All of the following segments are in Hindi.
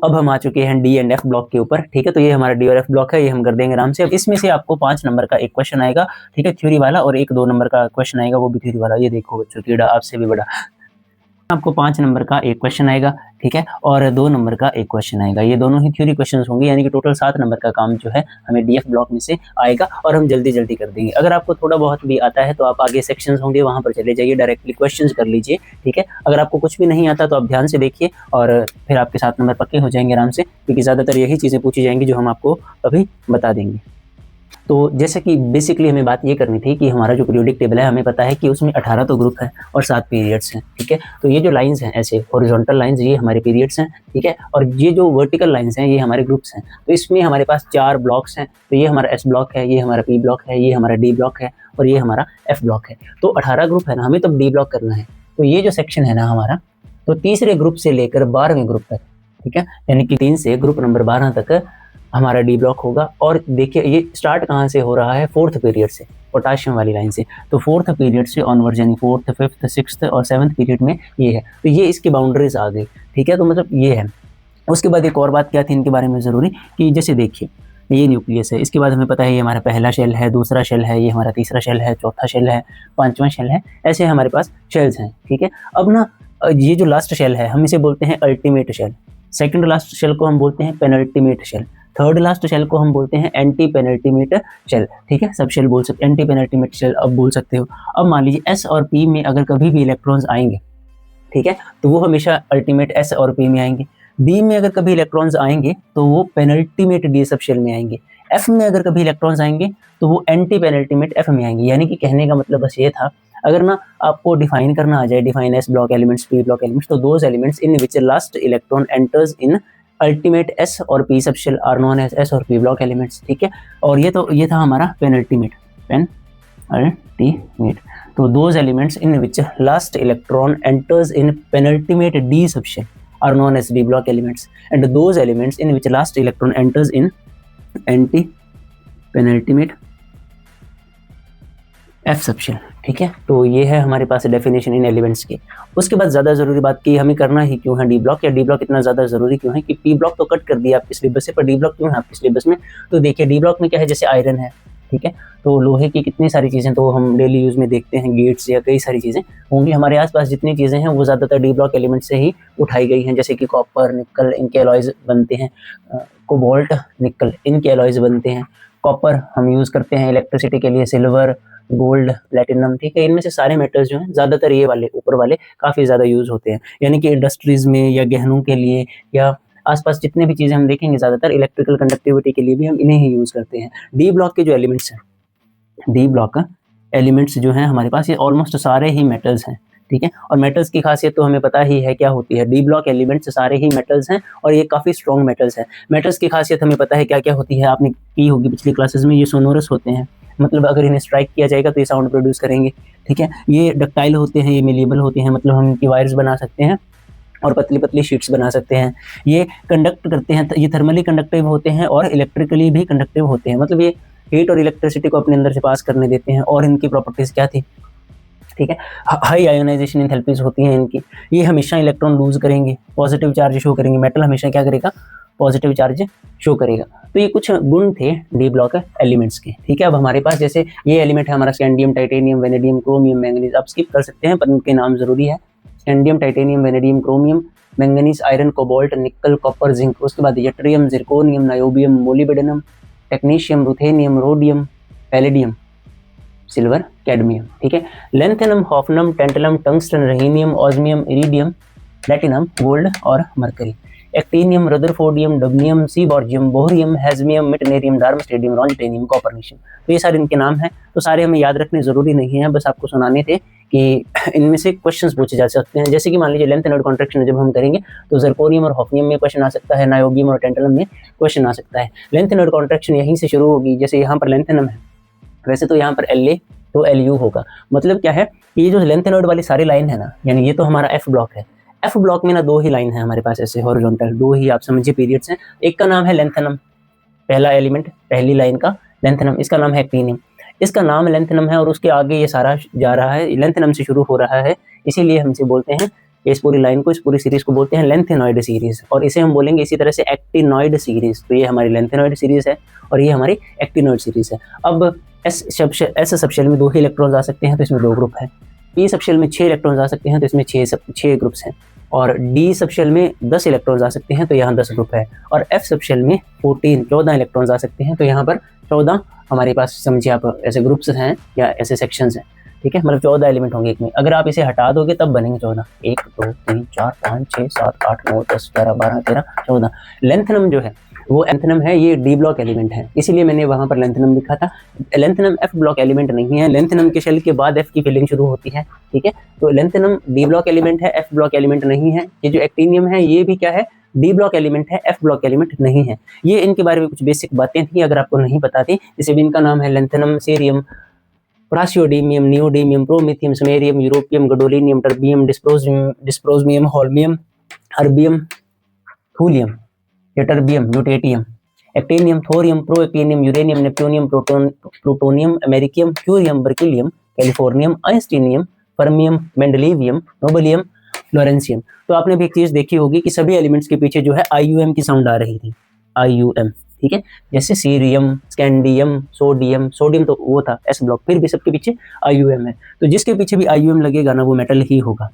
अब हम आ चुके हैं डी एंड एफ ब्लॉक के ऊपर, ठीक है। तो ये हमारा डी और एफ ब्लॉक है, ये हम कर देंगे आराम से। अब इसमें से आपको 5 नंबर का एक क्वेश्चन आएगा, ठीक है, थ्योरी वाला, और एक 2 नंबर का क्वेश्चन आएगा, वो भी थ्योरी वाला। ये देखो बच्चों, कीड़ा आपसे भी बड़ा। आपको 5 नंबर का एक क्वेश्चन आएगा, ठीक है, और 2 नंबर का एक क्वेश्चन आएगा। ये दोनों ही थ्योरी क्वेश्चंस होंगे, यानी कि टोटल 7 नंबर का काम जो है हमें डीएफ ब्लॉक में से आएगा, और हम जल्दी जल्दी कर देंगे। अगर आपको थोड़ा बहुत भी आता है तो आप आगे सेक्शंस होंगे, वहां पर चले जाइए, डायरेक्टली क्वेश्चंस कर लीजिए, ठीक है। अगर आपको कुछ भी नहीं आता तो आप ध्यान से देखिए, और फिर आपके 7 नंबर पक्के हो जाएंगे आराम से, क्योंकि ज़्यादातर यही चीज़ें पूछी जाएंगी जो हम आपको अभी बता देंगे। तो जैसे कि बेसिकली हमें बात ये करनी थी कि हमारा जो पीरियोडिक टेबल है, हमें पता है कि उसमें 18 तो ग्रुप है और 7 पीरियड्स हैं, ठीक है। तो ये जो लाइंस हैं ऐसे हॉरिजॉन्टल लाइंस, ये हमारे पीरियड्स हैं, ठीक है, और ये जो वर्टिकल लाइंस हैं ये हमारे ग्रुप्स हैं। तो इसमें हमारे पास 4 ब्लॉक्स हैं। तो ये हमारा एस ब्लॉक है, ये हमारा पी ब्लॉक है, ये हमारा डी ब्लॉक है, और ये हमारा एफ ब्लॉक है। तो 18 ग्रुप है ना, हमें तो डी ब्लॉक करना है। तो ये जो सेक्शन है ना हमारा, तो तीसरे ग्रुप से लेकर 12वें ग्रुप तक, ठीक है, यानी कि 3 से ग्रुप नंबर 12 तक हमारा डी ब्लॉक होगा। और देखिए ये स्टार्ट कहाँ से हो रहा है, 4th पीरियड से, पोटाशियम वाली लाइन से। तो 4th पीरियड से ऑनवर्ड, यानी 4th, 5th, 6th और 7th पीरियड में ये है। तो ये इसकी बाउंड्रीज आ गई, ठीक है। तो मतलब ये है। उसके बाद एक और बात क्या थी इनके बारे में ज़रूरी, कि जैसे देखिए ये न्यूक्लियस है, इसके बाद हमें पता है ये हमारा पहला शेल है, दूसरा शेल है, ये हमारा तीसरा शेल है, चौथा शेल है, 5वां शेल है, ऐसे हमारे पास शेल्स हैं, ठीक है। अब ना ये जो लास्ट शेल है हम इसे बोलते हैं ultimate shell, second last shell को हम बोलते हैं penultimate shell, third last shell को हम बोलते हैं एंटी पेनल्टीमेट शेल, ठीक है। सब शेल बोल सकते, एंटी पेनल्टीमेट शेल अब बोल सकते हो। अब मान लीजिए एस और पी में अगर कभी भी इलेक्ट्रॉन्स आएंगे, ठीक है, तो वो हमेशा अल्टीमेट एस और पी में आएंगे। डी में अगर कभी इलेक्ट्रॉन्स आएंगे तो वो पेनल्टीमेट डी सब शेल में आएंगे। एफ में अगर कभी इलेक्ट्रॉन्स आएंगे तो वो एंटी पेनल्टीमेट एफ में आएंगे। यानी कि कहने का मतलब बस ये था, अगर ना आपको डिफाइन करना आ जाए, define S block elements, P block elements, तो those elements in which last electron enters in ultimate S और P sub shell are known as S और पी ब्लॉक एलिमेंट्स, ठीक है। और ये था हमारा पेनल्टीमेट, पेनल्टीमेट। तो those elements in which last electron enters in penultimate D sub shell are known as d block elements, and those elements in which last electron enters in anti penultimate f सब शेल, ठीक है। तो ये है हमारे पास डेफिनेशन इन एलिमेंट्स की। उसके बाद ज़्यादा ज़रूरी बात की, हमें करना ही क्यों है डी ब्लॉक, या डी ब्लॉक इतना ज़्यादा ज़रूरी क्यों है, कि पी ब्लॉक तो कट कर दिया आपके सिलेबस से, पर डी ब्लॉक क्यों है आपके सिलेबस में। तो देखिए डी ब्लॉक में क्या है, जैसे आयरन है, ठीक है, तो लोहे की कितनी सारी चीज़ें तो हम डेली यूज़ में देखते हैं, गेट्स या कई सारी चीज़ें होंगी हमारे आसपास, जितनी चीज़ें हैं वो ज़्यादातर डी ब्लॉक एलिमेंट से ही उठाई गई हैं। जैसे कि कॉपर, निकल, इनके एलॉयज़ बनते हैं, कोबाल्ट, निकल, इनके एलॉयज़ बनते हैं। कॉपर हम यूज़ करते हैं इलेक्ट्रिसिटी के लिए, सिल्वर, गोल्ड, प्लेटिनम, ठीक है। इनमें से सारे मेटल्स जो हैं ज़्यादातर ये वाले ऊपर वाले काफ़ी ज़्यादा यूज़ होते हैं, यानी कि इंडस्ट्रीज़ में या गहनों के लिए, या आसपास जितने भी चीज़ें हम देखेंगे ज़्यादातर इलेक्ट्रिकल कंडक्टिविटी के लिए भी हम इन्हें ही यूज़ करते हैं। डी ब्लॉक के जो एलिमेंट्स हैं, डी ब्लॉक एलिमेंट्स जो हैं हमारे पास, ये ऑलमोस्ट सारे ही मेटल्स हैं, ठीक है। और मेटल्स की खासियत तो हमें पता ही है क्या होती है, डी ब्लॉक एलिमेंट्स सारे ही मेटल्स हैं, और ये काफ़ी स्ट्रॉन्ग मेटल्स हैं। मेटल्स की खासियत हमें पता है क्या क्या होती है, आपने की होगी पिछली क्लासेस में। ये सोनोरस होते हैं, मतलब अगर इन्हें स्ट्राइक किया जाएगा तो ये साउंड प्रोड्यूस करेंगे, ठीक है। ये डक्टाइल होते हैं, ये मेलेबल होते हैं, मतलब हम इनकी वायर्स बना सकते हैं और पतली पतली शीट्स बना सकते हैं। ये कंडक्ट करते हैं, ये थर्मली कंडक्टिव होते हैं और इलेक्ट्रिकली भी कंडक्टिव होते हैं, मतलब ये हीट और इलेक्ट्रिसिटी को अपने अंदर से पास करने देते हैं। और इनकी प्रॉपर्टीज़ क्या थी, ठीक है, हाई आयोनाइजेशन एंथैल्पीज होती हैं इनकी। ये हमेशा इलेक्ट्रॉन लूज करेंगे, पॉजिटिव चार्ज शो करेंगे, मेटल हमेशा क्या करेगा, पॉजिटिव चार्ज शो करेगा। तो ये कुछ गुण थे डी ब्लॉक एलिमेंट्स के, ठीक है। अब हमारे पास जैसे ये एलिमेंट है हमारा scandium, titanium, vanadium, chromium, manganese, आप स्किप कर सकते हैं पर इनके नाम जरूरी है। Scandium, titanium, vanadium, chromium, manganese, iron, cobalt, nickel, copper, zinc. उसके बाद yttrium, zirconium, niobium, molybdenum, technetium, ruthenium, rhodium, palladium, silver, cadmium, ठीक है। Lanthanum, hafnium, tantalum, tungsten, rhenium, osmium, iridium, platinum, gold और mercury, actinium, rutherfordium, dubnium, seaborgium, bohrium, hassium, meitnerium, darmstadtium, roentgenium, copernicium. तो ये सारे इनके नाम हैं, तो सारे हमें याद रखने ज़रूरी नहीं है, बस आपको सुनाने थे कि इनमें से क्वेश्चंस पूछे जा सकते हैं। जैसे कि मान लीजिए लेंथ एंड कॉन्ट्रैक्शन जब हम करेंगे तो जर्कोनियम और हॉफनियम में क्वेश्चन आ सकता है, नायोबियम और टेंटलम में क्वेश्चन आ सकता है। लेंथ एंड कॉन्ट्रैक्शन यहीं से शुरू होगी, जैसे यहाँ पर लेंथेनम है, वैसे तो यहाँ पर LA तो LU होगा। मतलब क्या है कि ये जो लेंथेनॉइड वाली सारी लाइन है ना, यानी ये तो हमारा F ब्लॉक है। F ब्लॉक में ना 2 ही लाइन है हमारे पास ऐसे हॉरिजॉन्टल, 2 ही आप समझिए पीरियड्स हैं। एक का नाम है लेंथेनम, पहला एलिमेंट पहली लाइन का लेंथेनम, इसका नाम है एक्टिनियम, इसका नाम लेंथेनम है और उसके आगे ये सारा जा रहा है, लेंथेनम से शुरू हो रहा है, इसीलिए हम इसे बोलते हैं इस पूरी लाइन को, इस पूरी सीरीज को बोलते हैं लेंथेनॉइड सीरीज, और इसे हम बोलेंगे इसी तरह से एक्टिनॉइड सीरीज। तो ये हमारी लेंथेनॉइड सीरीज है और ये हमारी एक्टिनॉइड सीरीज है। अब एस सबशेल में 2 ही इलेक्ट्रॉन्स आ सकते हैं, तो इसमें 2 ग्रुप है। पी सबशेल में 6 इलेक्ट्रॉन्स आ सकते हैं, तो इसमें 6 ग्रुप्स हैं। और डी सबशेल में 10 इलेक्ट्रॉन्स आ सकते हैं, तो यहाँ 10 ग्रुप है। और एफ सबशेल में 14 इलेक्ट्रॉन्स आ सकते हैं, तो यहाँ पर 14 हमारे पास समझिए आप ऐसे ग्रुप्स हैं या ऐसे सेक्शंस हैं, ठीक है। मतलब 14 एलिमेंट होंगे एक में। अगर आप इसे हटा दोगे तब बनेंगे 14। 1 2 3 4 5 6 7 8 9 10 11 12 13 14। लेंथनम जो है वो एंथनम है, ये डी ब्लॉक एलिमेंट है, इसीलिए मैंने वहाँ पर लेंथनम लिखा था। लेंथनम एफ ब्लॉक एलिमेंट नहीं है, लेंथनम के शेल के बाद एफ की फिलिंग शुरू होती है, ठीक है। तो लेंथनम डी ब्लॉक एलिमेंट है, एफ ब्लॉक एलिमेंट नहीं है। ये जो एक्टिनियम है ये भी क्या है, डी ब्लॉक एलिमेंट है, एफ ब्लॉक एलिमेंट नहीं है। ये इनके बारे में कुछ बेसिक बातें थी, अगर आपको नहीं पता थी। जैसे भी इनका नाम है lanthanum, cerium, praseodymium, neodymium, promethium, samarium, europium, gadolinium, terbium, dysprosium, holmium, erbium, thulium, terbium, lutetium, actinium, thorium, protactinium, uranium, neptunium, plutonium, americium, curium, berkelium, californium, einsteinium, fermium, mendelevium, nobelium, lawrencium. तो आपने भी एक चीज देखी होगी कि सभी एलिमेंट्स के पीछे जो है IUM की साउंड आ रही थी, IUM, ठीक है। जैसे सीरियम, स्कैंडियम, सोडियम तो वो था S ब्लॉक, फिर भी सबके पीछे IUM है। तो जिसके पीछे भी IUM लगेगा ना वो मेटल ही होगा,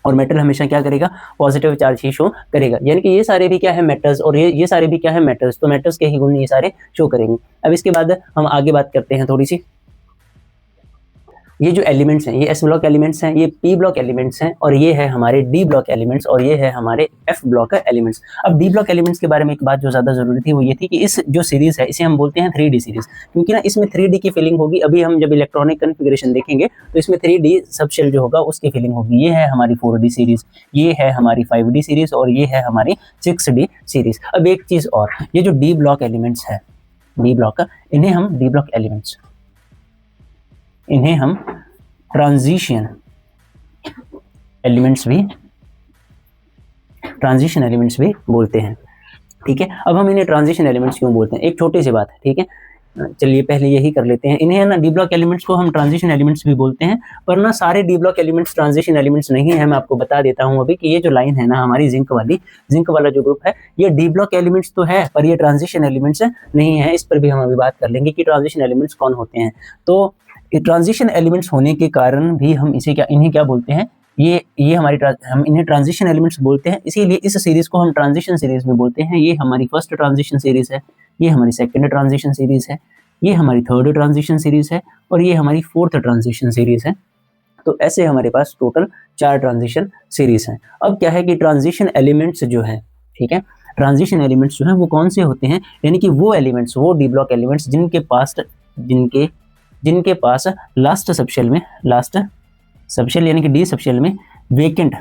और मेटल हमेशा क्या करेगा, पॉजिटिव चार्ज ही शो करेगा। यानी कि ये सारे भी क्या है, मेटल्स, और ये सारे भी क्या है, मेटल्स। तो मेटल्स के ही गुण ये सारे शो करेंगे। अब इसके बाद हम आगे बात करते हैं थोड़ी सी। ये जो एलिमेंट्स हैं ये S ब्लॉक एलिमेंट्स हैं, ये P ब्लॉक एलिमेंट्स हैं, और ये है हमारे D ब्लॉक एलिमेंट्स, और ये है हमारे F ब्लॉक एलिमेंट्स। अब D ब्लॉक एलिमेंट्स के बारे में एक बात जो ज़्यादा ज़रूरी थी वो ये थी कि इस जो सीरीज़ है इसे हम बोलते हैं 3D सीरीज़, क्योंकि ना इसमें 3D की फीलिंग होगी। अभी हम जब इलेक्ट्रॉनिक कन्फिग्रेशन देखेंगे तो इसमें 3D सबशेल जो होगा उसकी फीलिंग होगी। ये है हमारी 4D सीरीज़, ये है हमारी 5D सीरीज़, और ये है हमारी 6D सीरीज़। अब एक चीज़ और, ये जो D ब्लॉक एलिमेंट्स है, D ब्लॉक का, इन्हें हम D ब्लॉक एलिमेंट्स, इन्हें हम ट्रांजिशन एलिमेंट्स भी बोलते हैं, ठीक है। अब हम इन्हें ट्रांजिशन एलिमेंट्स क्यों बोलते हैं, एक छोटी सी बात है, ठीक है। चलिए पहले यही कर लेते हैं। इन्हें ना डी ब्लॉक एलिमेंट्स को हम ट्रांजिशन एलिमेंट्स भी बोलते हैं, पर ना सारे D block elements transition elements नहीं है। मैं आपको बता देता हूं अभी कि ये जो लाइन है ना हमारी जिंक वाला जो ग्रुप है, ये डी ब्लॉक एलिमेंट्स तो है पर ये ट्रांजिशन एलिमेंट्स नहीं है। इस पर भी हम अभी बात कर लेंगे कि ट्रांजिशन एलिमेंट्स कौन होते हैं। तो ट्रांजिशन एलिमेंट्स होने के कारण भी हम इन्हें क्या बोलते हैं, ये हम इन्हें ट्रांजिशन एलिमेंट्स बोलते हैं। इसीलिए इस सीरीज को हम ट्रांजिशन सीरीज भी बोलते हैं। ये हमारी फर्स्ट ट्रांजिशन सीरीज है, ये हमारी सेकंड ट्रांजिशन सीरीज है, ये हमारी थर्ड ट्रांजिशन सीरीज है, और ये हमारी फोर्थ ट्रांजिशन सीरीज है। तो ऐसे हमारे पास टोटल 4 ट्रांजिशन सीरीज हैं। अब क्या है कि ट्रांजिशन एलिमेंट्स जो है, ठीक है, ट्रांजिशन एलिमेंट्स जो है वो कौन से होते हैं, यानी कि वो एलिमेंट्स, वो डी ब्लॉक एलिमेंट्स जिनके पास लास्ट सबशेल यानी कि डी सबशेल में वेकेंट।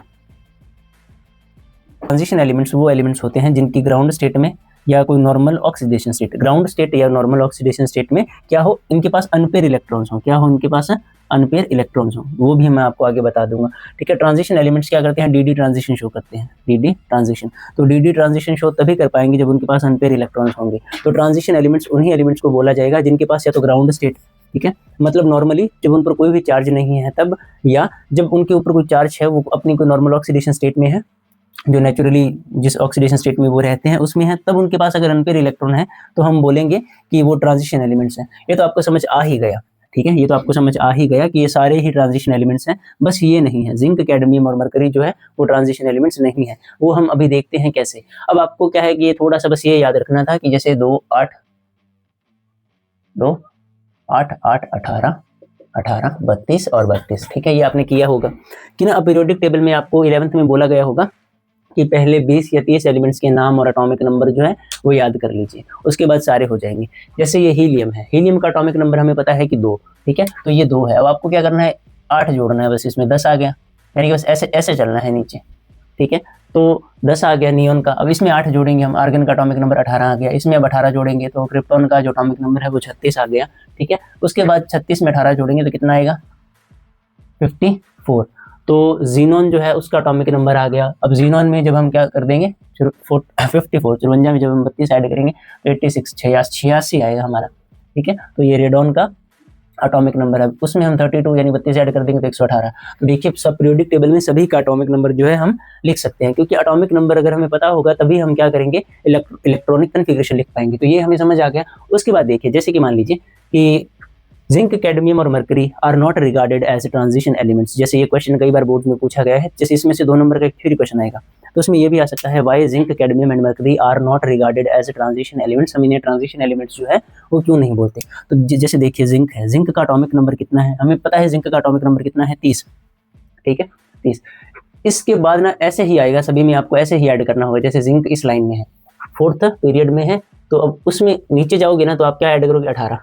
ट्रांजिशन एलिमेंट्स वो एलिमेंट्स होते हैं जिनकी ग्राउंड स्टेट में या कोई normal oxidation state, ground state या नॉर्मल ऑक्सीडेशन स्टेट में क्या हो, इनके पास अनपेयर इलेक्ट्रॉन्स हो, क्या हो, इनके पास अनपेयर इलेक्ट्रॉन्स हो। वो भी मैं आपको आगे बता दूंगा, ठीक है। ट्रांजिशन एलिमेंट्स क्या करते हैं, डी ट्रांजिशन शो करते हैं, डी ट्रांजिशन। तो डी ट्रांजिशन शो तभी कर पाएंगे जब उनके पास अनपेयर इलेक्ट्रॉन्स होंगे। तो ट्रांजिशन एलिमेंट्स उन्हीं एलिमेंट्स को बोला जाएगा जिनके पास या तो ग्राउंड स्टेट, ठीक है, मतलब नॉर्मली जब उन पर कोई भी चार्ज नहीं है तब, या जब उनके ऊपर कोई चार्ज है वो अपनी कोई नॉर्मल ऑक्सीडेशन स्टेट में है, जो नेचुरली जिस ऑक्सीडेशन स्टेट में वो रहते हैं उसमें है, तब उनके पास अगर अनपेयर इलेक्ट्रॉन है तो हम बोलेंगे कि वो ट्रांजिशन एलिमेंट्स हैं। ये तो आपको समझ आ ही गया, ठीक है, ये तो आपको समझ आ ही गया कि ये सारे ही ट्रांजिशन एलिमेंट्स हैं। बस ये नहीं है, जिंक, कैडमियम और मरकरी जो है वो ट्रांजिशन एलिमेंट्स नहीं है। वो हम अभी देखते हैं कैसे। अब आपको क्या है कि ये थोड़ा सा बस ये याद रखना था कि जैसे 2 8 8 18 32 और 32, ठीक है, ये आपने किया होगा कि ना। पीरियोडिक टेबल में आपको 11th में बोला गया होगा कि पहले 20 या 30 एलिमेंट्स के नाम और एटॉमिक नंबर जो है वो याद कर लीजिए, उसके बाद सारे हो जाएंगे। जैसे ये हीलियम है, हीलियम का एटॉमिक नंबर हमें पता है कि 2, ठीक है, तो ये 2 है। अब आपको क्या करना है, 8 जोड़ना है, बस इसमें 10 आ गया, यानी कि बस ऐसे चलना है नीचे, ठीक है। तो 10 आ गया नियॉन का। अब इसमें 8 जोड़ेंगे हम, आर्गन का एटॉमिक नंबर 18 आ गया, इसमें अब 18 जोड़ेंगे तो क्रिप्टॉन का जो एटॉमिक नंबर है वो 36 आ गया, ठीक है। उसके बाद 36 में 18 जोड़ेंगे तो कितना आएगा, 54। तो जीनोन जो है उसका एटॉमिक नंबर आ गया। अब जीनोन में जब हम क्या कर देंगे, 54, 54 में जब हम 32 ऐड करेंगे तो 86 आएगा हमारा, ठीक है। तो ये रेडॉन का एटॉमिक नंबर है, उसमें हम 32 यानी 32 ऐड कर देंगे तो 118। तो देखिए सब पीरियोडिक टेबल में सभी का एटॉमिक नंबर जो है हम लिख सकते हैं, क्योंकि एटॉमिक नंबर अगर हमें पता होगा तभी हम क्या करेंगे, इलेक्ट्रॉनिक कन्फिग्रेशन लिख पाएंगे। तो ये हमें समझ आ गया। उसके बाद देखिए, जैसे कि मान लीजिए कि जिंक, कैडमियम और mercury are not regarded as transition elements. जैसे ये क्वेश्चन कई बार बोर्ड में पूछा गया है, जैसे इसमें से 2 नंबर का एक थ्योरी क्वेश्चन आएगा, तो उसमें ये भी आ सकता है, why zinc, cadmium and mercury are not regarded as transition elements. हम इन्हें ट्रांजिशन एलिमेंट्स जो है वो क्यों नहीं बोलते। तो जैसे देखिए जिंक है, जिंक का एटॉमिक नंबर कितना है, हमें पता है जिंक का एटॉमिक नंबर कितना है, 30। ठीक है, 30। इसके बाद ना ऐसे ही आएगा, सभी में आपको ऐसे ही ऐड करना होगा। जैसे जिंक इस लाइन में है, 4th पीरियड में है, तो अब उसमें नीचे जाओगे ना तो आप क्या ऐड करोगे, 18।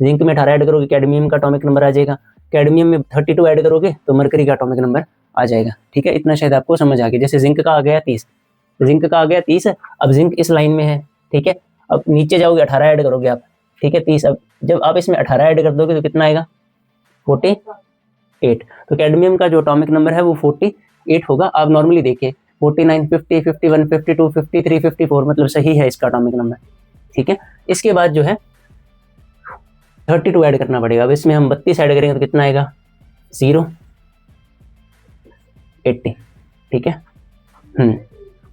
जिंक में 18 ऐड करोगे, कैडमियम का एटॉमिक नंबर आ जाएगा। कैडमियम में 32 ऐड करोगे तो मरकरी का एटॉमिक नंबर आ जाएगा। ठीक है, इतना शायद आपको समझ आ गया। जैसे जिंक का आ गया 30, जिंक का आ गया 30 है, अब जिंक इस लाइन में है। ठीक है, अब नीचे जाओगे 18 ऐड करोगे आप। ठीक है, 30। अब जब आप इसमें 18 ऐड कर दोगे तो कितना आएगा, 48। तो कैडमियम का जो एटॉमिक नंबर है वो 48 होगा। आप नॉर्मली देखिए 49, 50, 51, 52, 53, 54 मतलब सही है इसका एटॉमिक नंबर। ठीक है, इसके बाद जो है 32 ऐड करना पड़ेगा। अब इसमें हम 32 ऐड करेंगे तो कितना आएगा, 0, 80। ठीक है,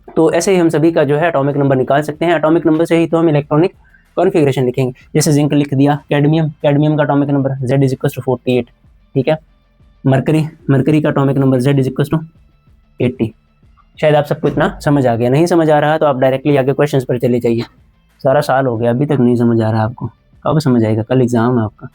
तो ऐसे ही हम सभी का जो है एटॉमिक नंबर निकाल सकते हैं। एटॉमिक नंबर से ही तो हम इलेक्ट्रॉनिक कॉन्फ़िगरेशन लिखेंगे। जैसे जिंक लिख दिया, कैडमियम, कैडमियम का atomic number Z is equal to 48। ठीक है, मरकरी, मरकरी का atomic number Z is equal to 80। शायद आप सबको इतना समझ आ गया। नहीं समझ आ रहा तो आप डायरेक्टली आगे क्वेश्चंस पर चले जाइए। सारा साल हो गया अभी तक नहीं समझ आ रहा आपको, कब समझ आएगा, कल एग्जाम है आपका।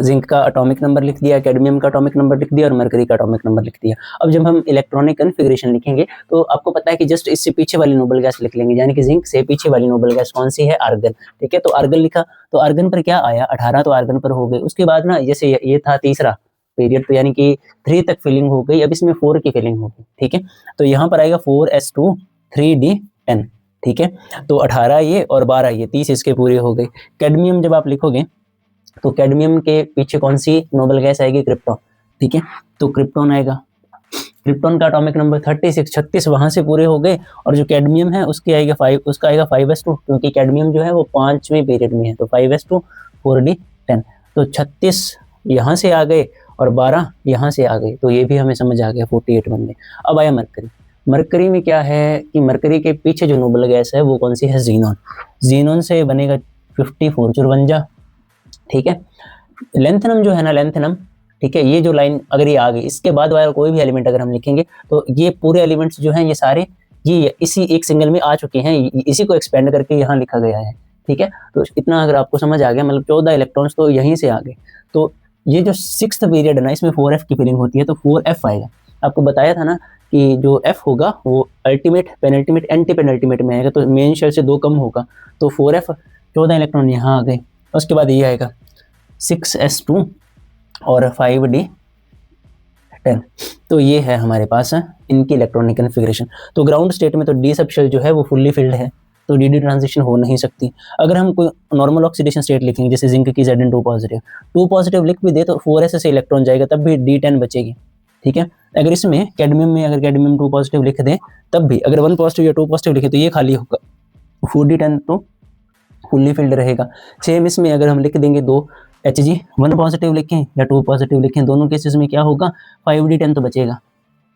जिंक का एटॉमिक नंबर लिख दिया, कैडमियम का एटॉमिक नंबर लिख दिया और मरकरी का एटॉमिक नंबर लिख दिया। अब जब हम इलेक्ट्रॉनिक कन्फिग्रेशन लिखेंगे तो आपको पता है कि जस्ट इससे पीछे वाली नोबल गैस लिख लेंगे, यानी कि जिंक से पीछे वाली नोबल गैस कौन सी है, आर्गन। ठीक है, तो आर्गन लिखा, तो आर्गन पर क्या आया, 18 तो आर्गन पर हो गए। उसके बाद ना जैसे ये था तीसरा पीरियड, तो यानी कि 3 तक फिलिंग हो गई, अब इसमें 4 की फिलिंग होगी। ठीक है, तो यहाँ पर आएगा 4s2 3d10। ठीक है, तो 18 ये और 12 ये, 30 इसके पूरे हो गए। कैडमियम जब आप लिखोगे तो कैडमियम के पीछे कौन सी नोबल गैस आएगी, क्रिप्टॉन। ठीक है, तो क्रिप्टॉन आएगा। क्रिप्टॉन का एटॉमिक नंबर 36, 36 वहां से पूरे हो गए। और जो कैडमियम है उसकी आएगा 5, उसका आएगा 5s2, क्योंकि कैडमियम जो है वो 5वें पीरियड में है, तो 5s2 4d10। तो 36 यहाँ से आ गए और 12 यहाँ से आ गए, तो ये भी हमें समझ आ गया, 48 बन गए। अब आया मरकरी। मरकरी में क्या है कि मरकरी के पीछे जो नोबल गैस है वो कौन सी है, जीनॉन। जीनॉन से बनेगा 54, 54। ठीक है, लेंथनम जो है ना, लेंथनम, ठीक है, ये जो लाइन अगर ये आ गई, इसके बाद वाला कोई भी एलिमेंट अगर हम लिखेंगे तो ये पूरे एलिमेंट्स जो हैं ये सारे ये इसी एक सिंगल में आ चुके हैं, इसी को एक्सपेंड करके यहाँ लिखा गया है। ठीक है, तो इतना अगर आपको समझ आ गया, मतलब 14 इलेक्ट्रॉन्स तो यहीं से आ गए। तो ये जो 6th पीरियड है ना, इसमें 4f की फिलिंग होती है, तो 4f आएगा। आपको बताया था ना कि जो f होगा वो अल्टीमेट, पेनल्टीमेट, एंटी पेनल्टीमेट में आएगा, तो मेन शेल से 2 कम होगा, तो 4f 14 इलेक्ट्रॉन यहाँ आ गए। उसके बाद ये आएगा 6s2 और 5d10। तो ये है हमारे पास इनकी इलेक्ट्रॉनिक कन्फिग्रेशन। तो ग्राउंड स्टेट में तो डी सब शेल जो है वो फुल्ली फिल्ड है, तो डी ट्रांजिशन हो नहीं सकती। अगर हम कोई नॉर्मल ऑक्सीडेशन स्टेट लिखेंगे, जैसे जिंक की Zn2 पॉजिटिव, 2 पॉजिटिव लिख भी दे तो 4s से इलेक्ट्रॉन जाएगा, तब भी d10 बचेगी। ठीक है, अगर इसमें कैडमियम में अगर कैडमियम 2 पॉजिटिव लिख दे तब भी, अगर 1 पॉजिटिव या 2 पॉजिटिव लिखे तो ये खाली होगा, 4d10 तो फुल्ली फिल्ड रहेगा। सेम इसमें अगर हम लिख देंगे 2 Hg, 1 पॉजिटिव लिखें या 2 पॉजिटिव लिखें, दोनों केसेस में क्या होगा, 5d10 तो बचेगा,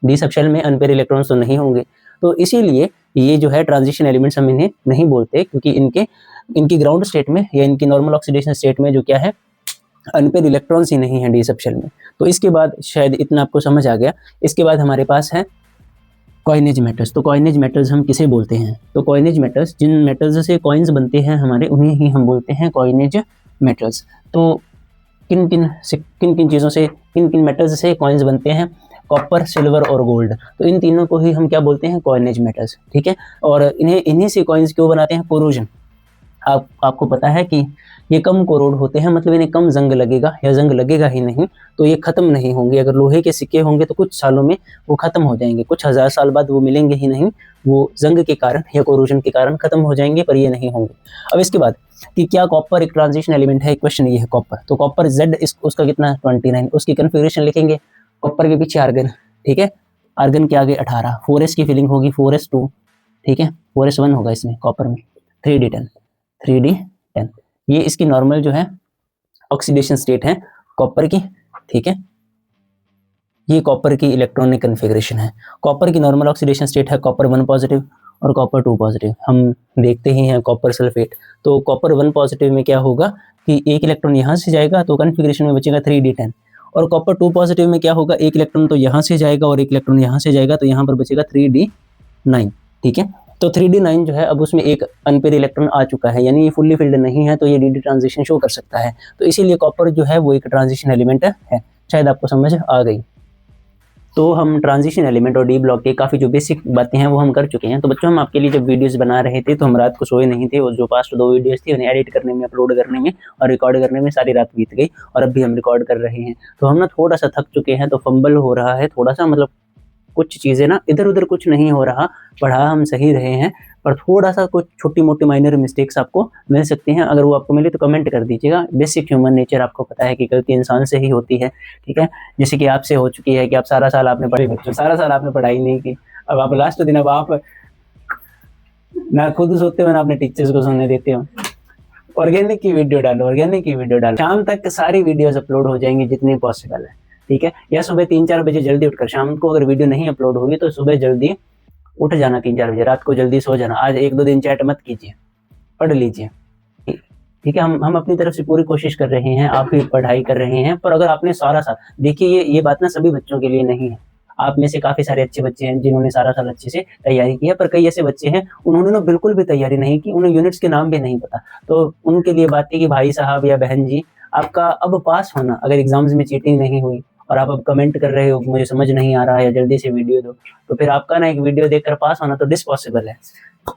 डी सब शेल में अनपेयर इलेक्ट्रॉन्स तो नहीं होंगे। तो इसीलिए ये जो है ट्रांजिशन एलिमेंट्स हम इन्हें नहीं बोलते, क्योंकि इनकी ग्राउंड स्टेट में या इनकी नॉर्मल ऑक्सीडेशन स्टेट में जो क्या है, अनपेयर इलेक्ट्रॉन्स ही नहीं है डी सब शेल में। तो इसके बाद शायद इतना आपको समझ आ गया। इसके बाद हमारे पास है कॉइनेज मेटल्स। तो कॉइनेज मेटल्स हम किसे बोलते हैं, तो कॉइनेज मेटल्स, जिन मेटल्स से कॉइन्स बनते हैं हमारे, उन्हें ही हम बोलते हैं कॉइनेज मेटल्स। तो किन किन चीज़ों से, किन किन मेटल्स से कॉइन्स बनते हैं, कॉपर, सिल्वर और गोल्ड, तो इन तीनों को ही हम क्या बोलते हैं, कॉइनेज मेटल्स। ठीक है, और इन्हीं से कॉइन्स क्यों बनाते हैं, कोरोजन। आपको पता है कि ये कम कोरोड होते हैं, मतलब इन्हें कम जंग लगेगा या जंग लगेगा ही नहीं, तो ये खत्म नहीं होंगे। अगर लोहे के सिक्के होंगे तो कुछ सालों में वो खत्म हो जाएंगे, कुछ 1000 साल बाद वो मिलेंगे ही नहीं, वो जंग के कारण या कोरोजन के कारण खत्म हो जाएंगे, पर ये नहीं होंगे। अब इसके बाद कि क्या कॉपर एक ट्रांजिशन एलिमेंट है, क्वेश्चन ये है कॉपर। तो कॉपर Z उसका कितना, 29, उसकी कन्फिग्रेशन लिखेंगे, कॉपर के पीछे आर्गन। ठीक है, आर्गन के आगे 18, 4s की फिलिंग होगी, 4s2, ठीक है, 4s1 होगा इसमें कॉपर में, 3d10, ये इसकी नॉर्मल जो है ऑक्सीडेशन स्टेट है कॉपर की, ठीक है। ये कॉपर की इलेक्ट्रॉनिक कन्फिग्रेशन है। कॉपर की नॉर्मल ऑक्सीडेशन स्टेट है कॉपर 1 पॉजिटिव और कॉपर 2 पॉजिटिव। हम देखते ही हैं कॉपर सल्फेट, तो कॉपर 1 पॉजिटिव में क्या होगा कि एक इलेक्ट्रॉन यहाँ से जाएगा तो कन्फिग्रेशन में बचेगा 3d10, और कॉपर 2 पॉजिटिव में क्या होगा, एक इलेक्ट्रॉन तो यहाँ से जाएगा और एक इलेक्ट्रॉन यहाँ से जाएगा, तो यहाँ पर बचेगा 3d9, ठीक है। तो 3d9 जो है अब उसमें एक अनपेयर इलेक्ट्रॉन आ चुका है, यानी ये फुल्ली फिल्ड नहीं है, तो ये dd ट्रांजिशन शो कर सकता है। तो इसीलिए कॉपर जो है वो एक ट्रांजिशन एलिमेंट है। शायद आपको समझ आ गई। तो हम ट्रांजिशन एलिमेंट और डी ब्लॉक के काफ़ी जो बेसिक बातें हैं वो हम कर चुके हैं। तो बच्चों, हम आपके लिए जब वीडियोस बना रहे थे तो हम रात को सोए नहीं थे, और जो पास्ट 2 वीडियोस थी उन्हें एडिट करने में, अपलोड करने में और रिकॉर्ड करने में सारी रात बीत गई, और अब भी हम रिकॉर्ड कर रहे हैं। तो हम ना थोड़ा सा थक चुके हैं, तो फंबल हो रहा है थोड़ा सा, मतलब कुछ चीज़ें ना इधर उधर कुछ नहीं हो रहा, पढ़ा हम सही रहे हैं, पर थोड़ा सा कुछ छोटी मोटी माइनर मिस्टेक्स आपको मिल सकती हैं। अगर वो आपको मिले तो कमेंट कर दीजिएगा। बेसिक ह्यूमन नेचर आपको पता है कि गलती इंसान से ही होती है, ठीक है। जैसे कि आपसे हो चुकी है कि आप सारा साल आपने पढ़ाई नहीं की, अब आप लास्ट दिन, अब आप ना खुद सोते हो ना अपने टीचर्स को सोने देते हो। ऑर्गेनिक की वीडियो डालो, शाम तक सारी वीडियोस अपलोड हो जाएंगी जितनी पॉसिबल है, ठीक है। या सुबह 3-4 बजे जल्दी उठकर, शाम को अगर वीडियो नहीं अपलोड होगी तो सुबह जल्दी उठ जाना 3-4 बजे, रात को जल्दी सो जाना। आज 1-2 दिन चैट मत कीजिए, पढ़ लीजिए, ठीक है। हम अपनी तरफ से पूरी कोशिश कर रहे हैं, आप भी पढ़ाई कर रहे हैं, पर अगर आपने सारा साल, देखिए ये बात ना सभी बच्चों के लिए नहीं है। आप में से काफ़ी सारे अच्छे बच्चे हैं जिन्होंने सारा साल अच्छे से तैयारी की है, पर कई ऐसे बच्चे हैं उन्होंने ना बिल्कुल भी तैयारी नहीं की, उन्हें यूनिट्स के नाम भी नहीं पता। तो उनके लिए बात है कि भाई साहब या बहन जी, आपका अब पास होना, अगर एग्जाम्स में चीटिंग नहीं हुई और आप अब कमेंट कर रहे हो मुझे समझ नहीं आ रहा है या जल्दी से वीडियो दो, तो फिर आपका ना एक वीडियो देखकर पास होना तो डिसपॉसिबल है,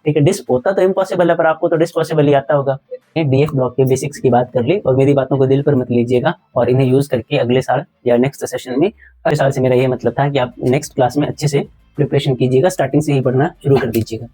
ठीक है। डिस होता तो इम्पॉसिबल है, पर आपको तो डिसपॉसिबल ही आता होगा। डीएफ ब्लॉक के बेसिक्स की बात कर ली, और मेरी बातों को दिल पर मत लीजिएगा, और इन्हें यूज करके अगले साल या नेक्स्ट सेशन में, अगले साल से मेरा ये मतलब था कि आप नेक्स्ट क्लास में अच्छे से प्रिपरेशन कीजिएगा, स्टार्टिंग से ही पढ़ना शुरू कर दीजिएगा,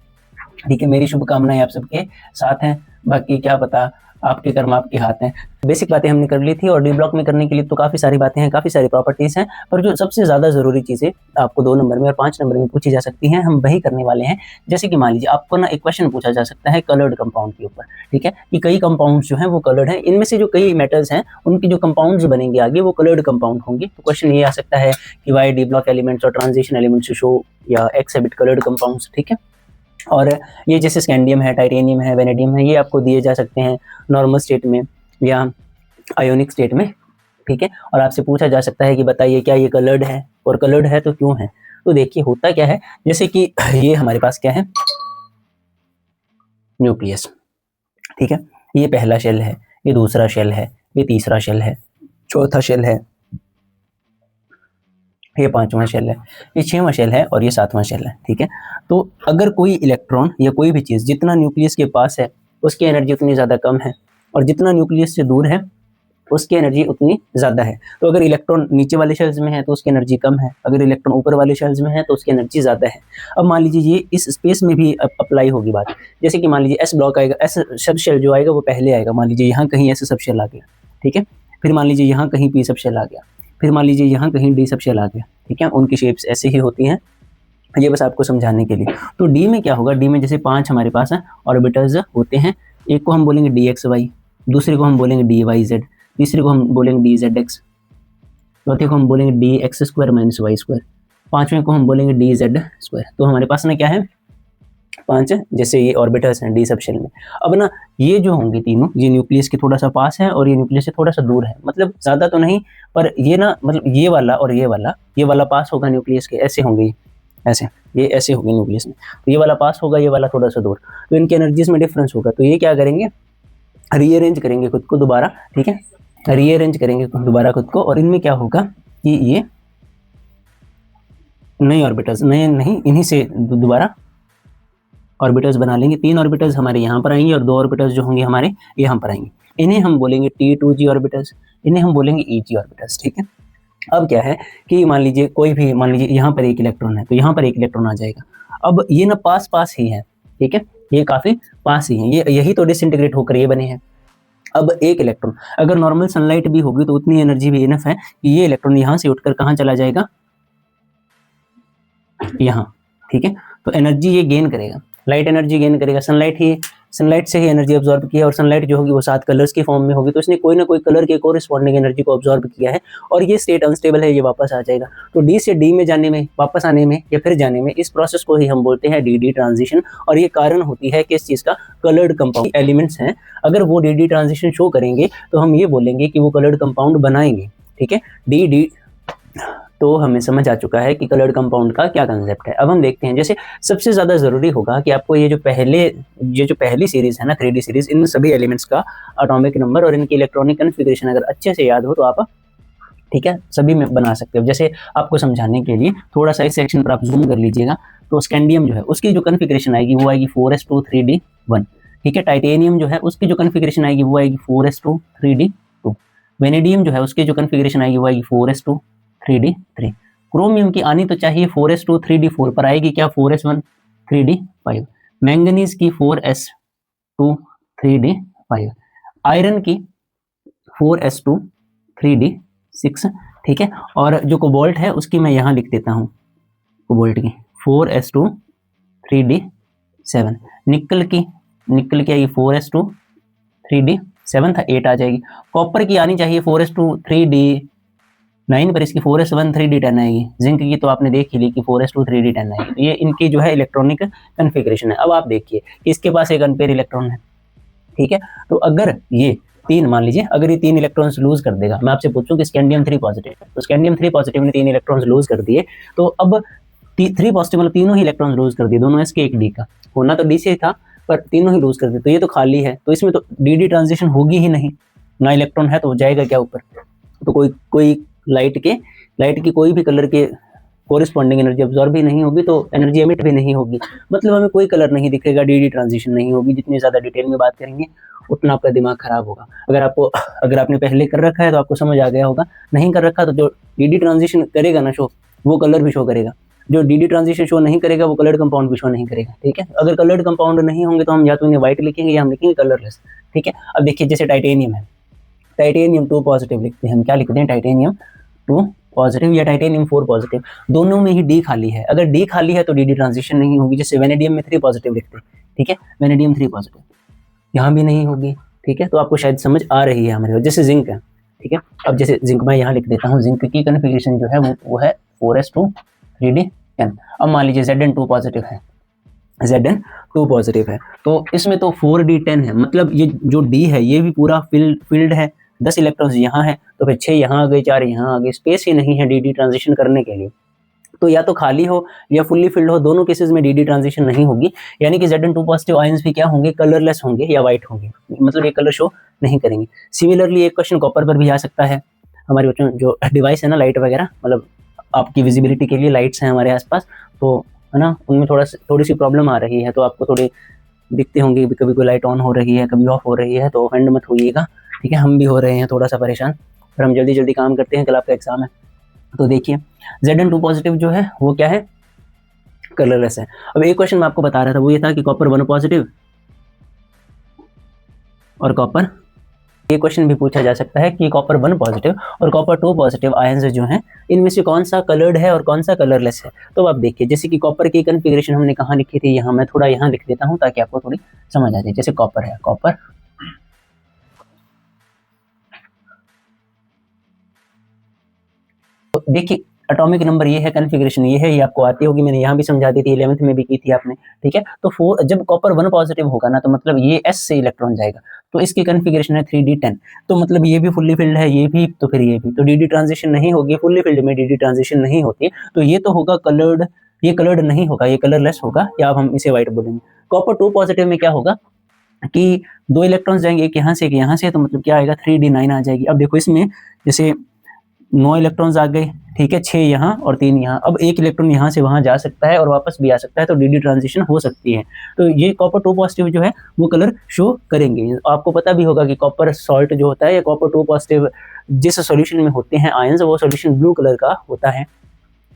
ठीक है। मेरी शुभकामनाएं आप सबके साथ हैं, बाकी क्या पता आपके कर्म आपके हाथ हैं। बेसिक बातें हमने कर ली थी, और डी ब्लॉक में करने के लिए तो काफ़ी सारी बातें हैं, काफ़ी सारी प्रॉपर्टीज़ हैं, पर जो सबसे ज़्यादा ज़रूरी चीज़ें आपको 2 नंबर में और 5 नंबर में पूछी जा सकती हैं, हम वही करने वाले हैं। जैसे कि मान लीजिए आपको ना एक क्वेश्चन पूछा जा सकता है कलर्ड कंपाउंड के ऊपर, ठीक है, कि कई कंपाउंड्स जो हैं वो कलर्ड हैं, इनमें से जो कई मेटल्स हैं उनकी जो कंपाउंड्स बनेंगे आगे वो कलर्ड कंपाउंड होंगे। तो क्वेश्चन ये आ सकता है कि वाई डी ब्लॉक एलिमेंट्स और ट्रांजिशन एलिमेंट्स शो या एक्सिबिट कलर्ड कंपाउंड्स, ठीक है। और ये जैसे स्कैंडियम है, टाइटेनियम है, वेनेडियम है, ये आपको दिए जा सकते हैं नॉर्मल स्टेट में या आयोनिक स्टेट में, ठीक है। और आपसे पूछा जा सकता है कि बताइए क्या ये कलर्ड है, और कलर्ड है तो क्यों है। तो देखिए होता क्या है, जैसे कि ये हमारे पास क्या है, न्यूक्लियस, ठीक है। ये पहला शेल है, ये दूसरा शेल है, ये तीसरा शेल है, चौथा शेल है, ये 5वां शेल है, ये 6वां शेल है, और ये 7वां शेल है, ठीक है। तो अगर कोई इलेक्ट्रॉन या कोई भी चीज़ जितना न्यूक्लियस के पास है उसकी एनर्जी उतनी ज़्यादा कम है, और जितना न्यूक्लियस से दूर है उसकी एनर्जी उतनी ज़्यादा है। तो अगर इलेक्ट्रॉन नीचे वाले शेल्स में है तो उसकी एनर्जी कम है, अगर इलेक्ट्रॉन ऊपर वाले शेल्स में है तो उसकी एनर्जी ज़्यादा है। अब मान लीजिए ये इस स्पेस में भी अप्लाई होगी बात, जैसे कि मान लीजिए एस ब्लॉक आएगा, एस सब शेल जो आएगा वो पहले आएगा, मान लीजिए यहाँ कहीं एस सब शेल आ गया, ठीक है। फिर मान लीजिए यहाँ कहीं पी सब शेल आ गया, फिर मान लीजिए यहाँ कहीं डी सब शेल आ गया, ठीक है। उनकी शेप्स ऐसे ही होती हैं, ये बस आपको समझाने के लिए। तो डी में क्या होगा, डी में जैसे 5 हमारे पास है ऑर्बिटल्स होते हैं, एक को हम बोलेंगे डी एक्स वाई, दूसरे को हम बोलेंगे डी वाई जेड, तीसरे को हम बोलेंगे डी जेड एक्स, चौथे को हम बोलेंगे D x square minus y square, 5वें को हम बोलेंगे डी जेड स्क्वायर। तो हमारे पास ना क्या है 5, जैसे ये ऑर्बिटल्स हैं डी सब शेल में। अब ना ये जो होंगे तीनों, ये न्यूक्लियस के थोड़ा सा पास है और ये न्यूक्लियस से थोड़ा सा दूर है, मतलब ज़्यादा तो नहीं, पर ये ना मतलब ये वाला और ये वाला पास होगा न्यूक्लियस के, ऐसे होंगे, ऐसे ये ऐसे होगी न्यूक्लियस में, तो ये वाला पास होगा, ये वाला थोड़ा सा दूर, तो इनकी एनर्जीज में डिफरेंस होगा। तो ये क्या करेंगे, रीअरेंज करेंगे खुद को दोबारा, ठीक है, रीअरेंज करेंगे दोबारा खुद को, और इनमें क्या होगा कि ये नए ऑर्बिटल्स, नए नहीं, इन्हीं से दोबारा ऑर्बिटल्स बना लेंगे। 3 ऑर्बिटल्स हमारे यहाँ पर आएंगे और 2 ऑर्बिटल्स जो होंगे हमारे यहाँ पर आएंगे। इन्हें हम बोलेंगे T2G ऑर्बिटल्स, इन्हें हम बोलेंगे EG ऑर्बिटल्स, ठीक है। अब क्या है कि मान लीजिए कोई भी, मान लीजिए यहाँ पर एक इलेक्ट्रॉन है तो यहाँ पर एक इलेक्ट्रॉन आ जाएगा। अब ये ना पास ही है, ठीक है, ये काफ़ी पास ही है, ये यही तो डिसइंटीग्रेट होकर ये बने हैं। अब एक इलेक्ट्रॉन, अगर नॉर्मल सनलाइट भी होगी तो उतनी एनर्जी भी इनफ है कि ये इलेक्ट्रॉन यहाँ से उठकर कहाँ चला जाएगा, यहाँ, ठीक है। तो एनर्जी ये गेन करेगा, लाइट एनर्जी गेन करेगा, सनलाइट से ही एनर्जी ऑब्जॉर्ब किया, और सनलाइट जो होगी वो 7 कलर्स की फॉर्म में होगी, तो इसने कोई ना कोई कलर के कोरिस्पॉन्डिंग एनर्जी को ऑब्जॉर्ब किया है, और ये स्टेट अनस्टेबल है, ये वापस आ जाएगा। तो डी से डी में जाने में, वापस आने में या फिर जाने में, इस प्रोसेस को ही हम बोलते हैं डी ट्रांजिशन, और ये कारण होती है कि इस चीज़ का कलर्ड कंपाउंड एलिमेंट्स हैं, अगर वो डी ट्रांजिशन शो करेंगे तो हम ये बोलेंगे कि वो कलर्ड कंपाउंड बनाएंगे। ठीक है, डी तो हमें समझ आ चुका है कि कलर्ड कंपाउंड का क्या कंसेप्ट है। अब हम देखते हैं, जैसे सबसे ज़्यादा ज़रूरी होगा कि आपको ये जो पहली सीरीज़ है ना, 3D सीरीज़, इन सभी एलिमेंट्स का एटॉमिक नंबर और इनकी इलेक्ट्रॉनिक कन्फिग्रेशन अगर अच्छे से याद हो तो आप, ठीक है, सभी में बना सकते हो। जैसे आपको समझाने के लिए थोड़ा सा इस सेक्शन पर आप जूम कर लीजिएगा, तो स्कैंडियम जो है उसकी जो कन्फिग्रेशन आएगी वो आएगी 4s2 3d1। ठीक है, टाइटेनियम जो है उसकी जो कन्फिग्रेशन आएगी वो आएगी 4s2 3d2। वेनेडियम जो है उसकी जो कन्फिग्रेशन आएगी वो आएगी 4s2 3d3। क्रोमियम की आनी तो चाहिए 4s2 3d4 पर आएगी क्या, 4s1 3d5। मैंगनीज की 4s2 3d5। आयरन की 4s2 3d6। ठीक है, और जो कोबाल्ट है उसकी मैं यहाँ लिख देता हूँ, कोबाल्ट की 4s2 3d7। निकल की आएगी 4s2 3d7 था, 8 आ जाएगी। कॉपर की आनी चाहिए 4s2 3d9 पर इसकी 4s1 3d10 आएगी। जिंक की तो आपने देख ही ली कि 4s2 3d10 आएगी। तो ये इनकी जो है इलेक्ट्रॉनिक कन्फिग्रेशन है। अब आप देखिए कि इसके पास एक अनपेयर इलेक्ट्रॉन है। ठीक है, तो अगर ये 3 मान लीजिए, अगर ये 3 इलेक्ट्रॉन्स लूज कर देगा, मैं आपसे पूछूं कि स्कैंडियम 3 पॉजिटिव है, तो स्कैंडियम 3 पॉजिटिव ने 3 इलेक्ट्रॉन्स लूज कर दिए, तो अब 3 पॉजिटिव मतलब तीनों ही इलेक्ट्रॉन्स लूज कर दिए, दोनों एस के एक डी का, होना तो डी से था पर तीनों ही लूज कर दिए, तो ये तो खाली है, तो इसमें तो डी ट्रांजिशन होगी ही नहीं ना, इलेक्ट्रॉन है तो जाएगा क्या ऊपर। तो कोई लाइट की कोई भी कलर के कोरिस्पॉन्डिंग एनर्जी अब्जॉर्ब भी नहीं होगी, तो एनर्जी एमिट भी नहीं होगी, मतलब हमें कोई कलर नहीं दिखेगा, डी ट्रांजिशन नहीं होगी। जितनी ज़्यादा डिटेल में बात करेंगे उतना आपका दिमाग खराब होगा। अगर आपने पहले कर रखा है तो आपको समझ आ गया होगा, नहीं कर रखा तो जो डी ट्रांजिशन करेगा ना शो, वो कलर भी शो करेगा, जो डी ट्रांजिशन शो नहीं करेगा वो कलर्ड कंपाउंड भी शो नहीं करेगा। ठीक है, अगर कलर्ड कंपाउंड नहीं होंगे तो हम या तो इन्हें व्हाइट लिखेंगे या हम लिखेंगे कलरलेस। ठीक है, अब देखिए जैसे टाइटेनियम है, टाइटेनियम 2 पॉजिटिव लिखते हैं, हम क्या लिखते हैं, टाइटेनियम 2 पॉजिटिव या टाइटेनियम 4 पॉजिटिव, दोनों में ही डी खाली है। अगर डी खाली है तो डी ट्रांजिशन नहीं होगी। जैसे वेनेडियम में 3 पॉजिटिव लिखते हैं, ठीक है, वेनेडियम 3 पॉजिटिव, यहाँ भी नहीं होगी। ठीक है, तो आपको शायद समझ आ रही है हमारे। जैसे जिंक है, ठीक है, अब जैसे जिंक मैं यहाँ लिख देता हूँ, जिंक की कन्फिग्रेशन जो है वो है 4s2 3d10। अब मान लीजिए Zn2 पॉजिटिव है, Zn2 पॉजिटिव है, तो इसमें तो 4d10 है, मतलब ये जो डी है ये भी पूरा फील्ड है, 10 इलेक्ट्रॉन्स यहाँ है, तो फिर 6 यहाँ आ गए, 4 यहाँ आ गए, स्पेस ही नहीं है डी ट्रांजिशन करने के लिए। तो या तो खाली हो या फुल्ली फिल्ड हो, दोनों केसेस में डी ट्रांजिशन नहीं होगी, यानी कि Zn2 पॉजिटिव आयंस भी क्या होंगे, कलरलेस होंगे या व्हाइट होंगे, मतलब ये कलर शो नहीं करेंगे। सिमिलरली एक क्वेश्चन कॉपर पर भी आ सकता है। हमारे बच्चों जो डिवाइस है ना, लाइट वगैरह, मतलब आपकी विजिबिलिटी के लिए लाइट्स हैं हमारे आसपास, तो है ना, उनमें थोड़ी सी प्रॉब्लम आ रही है, तो आपको थोड़ी दिखते होंगे, कभी कोई लाइट ऑन हो रही है, कभी ऑफ हो रही है, तो ऑफेंड मत होइएगा। ठीक है, हम भी हो रहे हैं थोड़ा सा परेशान, पर हम जल्दी काम करते हैं, कल आपका एग्जाम है। तो देखिए Zn2 पॉजिटिव जो है वो क्या है, कलरलेस है। अब एक क्वेश्चन मैं आपको बता रहा था, वो ये था कि कॉपर 1 पॉजिटिव और कॉपर, ये क्वेश्चन भी पूछा जा सकता है कि कॉपर 1 पॉजिटिव और कॉपर 2 पॉजिटिव आयंस जो हैं, इनमें से कौन सा कलर्ड है और कौन सा कलरलेस है। तो आप देखिए, जैसे कि कॉपर की कन्फिग्रेशन हमने कहाँ लिखी थी, यहाँ मैं थोड़ा यहाँ लिख देता हूँ ताकि आपको थोड़ी समझ आ जाए। जैसे कॉपर है, कॉपर तो देखिए एटॉमिक नंबर ये है, कन्फिग्रेशन ये है, ये आपको आती होगी, मैंने यहाँ भी समझा दी थी, 11th में भी की थी आपने। ठीक है, तो जब कॉपर 1 पॉजिटिव होगा ना, तो मतलब ये S से इलेक्ट्रॉन जाएगा, तो इसकी कन्फिग्रेशन है 3d10, तो मतलब ये भी फुल्ली फिल्ड है, ये भी, तो फिर ये भी, तो डी ट्रांजिशन नहीं होगी, फुल्ली फिल्ड में डी ट्रांजिशन नहीं होती, तो ये तो होगा कलर्ड, ये कलर्ड नहीं होगा, ये कलरलेस होगा, या अब हम इसे व्हाइट बोलेंगे। कॉपर 2 पॉजिटिव में क्या होगा कि 2 इलेक्ट्रॉन्स जाएंगे, एक यहाँ से एक यहाँ से, तो मतलब क्या आएगा, 3d9 आ जाएगी। अब देखो इसमें जैसे 9 इलेक्ट्रॉन्स आ गए, ठीक है, 6 यहाँ और 3 यहाँ, अब एक इलेक्ट्रॉन यहाँ से वहाँ जा सकता है और वापस भी आ सकता है, तो डी ट्रांजिशन हो सकती है। तो ये कॉपर 2 पॉजिटिव जो है वो कलर शो करेंगे। आपको पता भी होगा कि कॉपर सॉल्ट जो होता है या कॉपर 2 पॉजिटिव जिस सॉल्यूशन में होते हैं आयंस, वो सॉल्यूशन ब्लू कलर का होता है,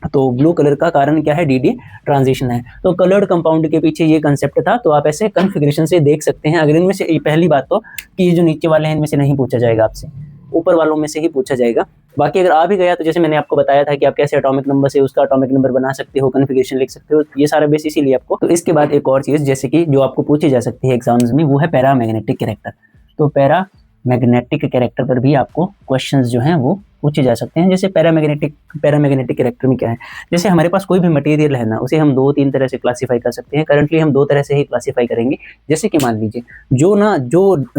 तो ब्लू कलर का कारण क्या है, डी ट्रांजिशन है। तो कलर्ड कंपाउंड के पीछे ये कंसेप्ट था, तो आप ऐसे कन्फिग्रेशन से देख सकते हैं। अगर इनमें से पहली बात तो कि ये जो नीचे वाले हैं इनमें से नहीं पूछा जाएगा आपसे, ऊपर वालों में से ही पूछा जाएगा। बाकी अगर आ भी गया तो जैसे मैंने आपको बताया था कि आप कैसे एटॉमिक नंबर से उसका एटॉमिक नंबर बना सकते हो, कॉन्फ़िगरेशन लिख सकते हो, ये सारा बेस इसीलिए आपको। तो इसके बाद एक और चीज़ जैसे कि जो आपको पूछी जा सकती है एग्जाम्स में, वो है पैरामैग्नेटिक कैरेक्टर। तो पैरामैग्नेटिक कैरेक्टर पर भी आपको क्वेश्चंस जो हैं वो पूछे जा सकते हैं। जैसे पैरामैग्नेटिक कैरेक्टर में क्या है, जैसे हमारे पास कोई भी मटेरियल है ना, उसे हम 2-3 तरह से क्लासीफाई कर सकते हैं। करंटली हम 2 तरह से ही क्लासीफाई करेंगे। जैसे कि मान लीजिए जो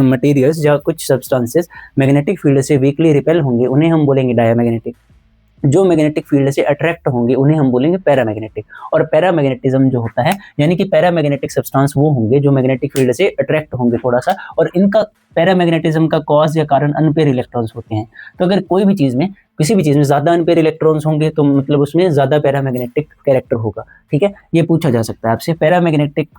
मटेरियल्स या कुछ सब्सटेंसेस मैग्नेटिक फील्ड से वीकली रिपेल होंगे, उन्हें हम बोलेंगे डायमैग्नेटिक। जो मैग्नेटिक फील्ड से अट्रैक्ट होंगे उन्हें हम बोलेंगे पैरामैग्नेटिक। और पैरामैग्नेटिज्म जो होता है, यानी कि पैरामैग्नेटिक सब्सटेंस वो होंगे जो मैग्नेटिक फील्ड से अट्रैक्ट होंगे थोड़ा सा, और इनका पैरामैग्नेटिज्म का कॉज या कारण अनपेयर इलेक्ट्रॉन्स होते हैं। तो अगर कोई भी चीज़ में, किसी भी चीज़ में ज़्यादा अनपेयर इलेक्ट्रॉन्स होंगे तो मतलब उसमें ज़्यादा पैरामैग्नेटिक कैरेक्टर होगा। ठीक है, ये पूछा जा सकता है आपसे। पैरामैग्नेटिक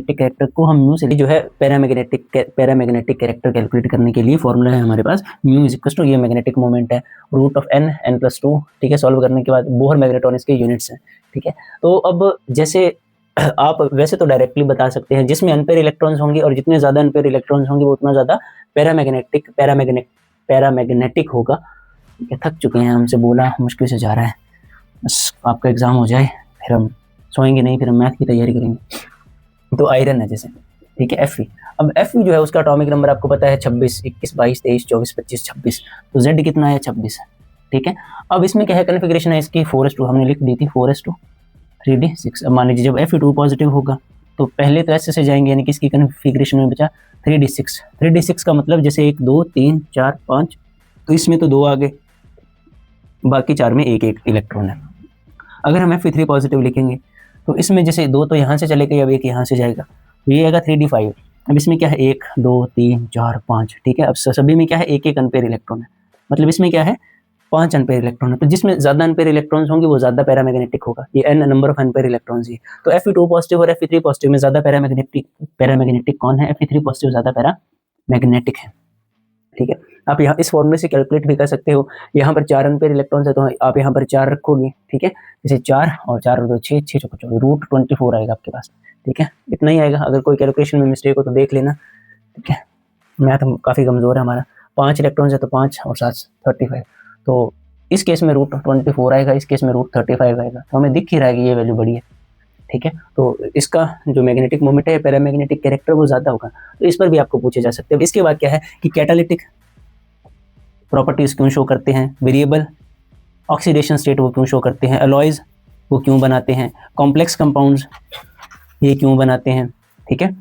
कैरेक्टर को हम म्यू से जो है पैरामैग्नेटिक कैरेक्टर कैलकुलेट करने के लिए फॉर्मूला है हमारे पास, म्यू इज इक्वल टू, ये मैग्नेटिक मोमेंट है, रूट ऑफ n+2। ठीक है, सॉल्व करने के बाद बोहर मैग्नेट्रॉन इसके यूनिट्स हैं। ठीक है, तो अब जैसे आप वैसे तो डायरेक्टली बता सकते हैं, जिसमें अनपेयर इलेक्ट्रॉन्स होंगे और जितने ज़्यादा अनपेयर इलेक्ट्रॉन्स होंगे वो उतना ज़्यादा पैरामैग्नेटिक होगा। थक चुके हैं, हमसे बोला मुश्किल से जा रहा है, बस आपका एग्ज़ाम हो जाए फिर हम सोएंगे नहीं, फिर हम मैथ की तैयारी करेंगे। तो आयरन है जैसे, ठीक है, Fe। अब Fe जो है उसका एटॉमिक नंबर आपको पता है 26, 21, 22, 23, 24, 25, 26। तो Z कितना है? 26 है। ठीक है, अब इसमें क्या है, कन्फिग्रेशन है इसकी 4s2, हमने लिख दी थी 4s2 3d6। अब मान लीजिए जब Fe2 पॉजिटिव होगा तो पहले तो ऐसे से जाएंगे, यानी कि इसकी कन्फिग्रेशन में बचा 3d6। 3d6 का मतलब जैसे 1 2 3 4 5, तो इसमें तो 2 आ गए, बाकी 4 में एक एक इलेक्ट्रॉन है। अगर हम Fe3 पॉजिटिव लिखेंगे तो इसमें जैसे 2 तो यहाँ से चले गए, अब एक यहाँ से जाएगा, तो ये आएगा 3d5। अब इसमें क्या है, 1 2 3 4 5। ठीक है, अब सभी में क्या है, एक एक अनपेयर इलेक्ट्रॉन है, मतलब इसमें क्या है, 5 अनपेयर इलेक्ट्रॉन है। तो जिसमें ज़्यादा अनपेयर इलेक्ट्रॉन्स होंगे वो ज़्यादा पैरामैग्नेटिक होगा, ये n number of unpaired electrons ही। तो Fe2 पॉजिटिव और Fe3 पॉजिटिव में ज़्यादा पैरामैग्नेटिक कौन है? Fe3 पॉजिटिव ज़्यादा पैरामैग्नेटिक है। ठीक है, आप यहाँ इस फॉर्मूले से कैलकुलेट भी कर सकते हो। यहाँ पर 4 अनपेयर इलेक्ट्रॉन्स है तो आप यहाँ पर 4 रखोगे। ठीक है, जैसे 4 और 4 और 2 6, 6 चौको 24, रूट 24 आएगा आपके पास। ठीक है, इतना ही आएगा। अगर कोई कैलकुलेशन में मिस्टेक हो तो देख लेना। ठीक है, मैथ काफ़ी कमज़ोर है हमारा। 5 इलेक्ट्रॉन्स है तो 5 और 7 35। तो इस केस में रूट 24 आएगा, इस केस में रूट 35 आएगा, तो हमें दिख ही रहा है कि ये वैल्यू बड़ी है। ठीक है, तो इसका जो मैग्नेटिक मोमेंट है, पैरामैग्नेटिक कैरेक्टर, वो ज़्यादा होगा। तो इस पर भी आपको पूछे जा सकते हैं। इसके बाद क्या है कि कैटालिटिक प्रॉपर्टीज़ क्यों शो करते हैं, वेरिएबल ऑक्सीडेशन स्टेट वो क्यों शो करते हैं, अलॉयज़ वो क्यों बनाते हैं, कॉम्प्लेक्स कंपाउंड्स ये क्यों बनाते हैं। ठीक है,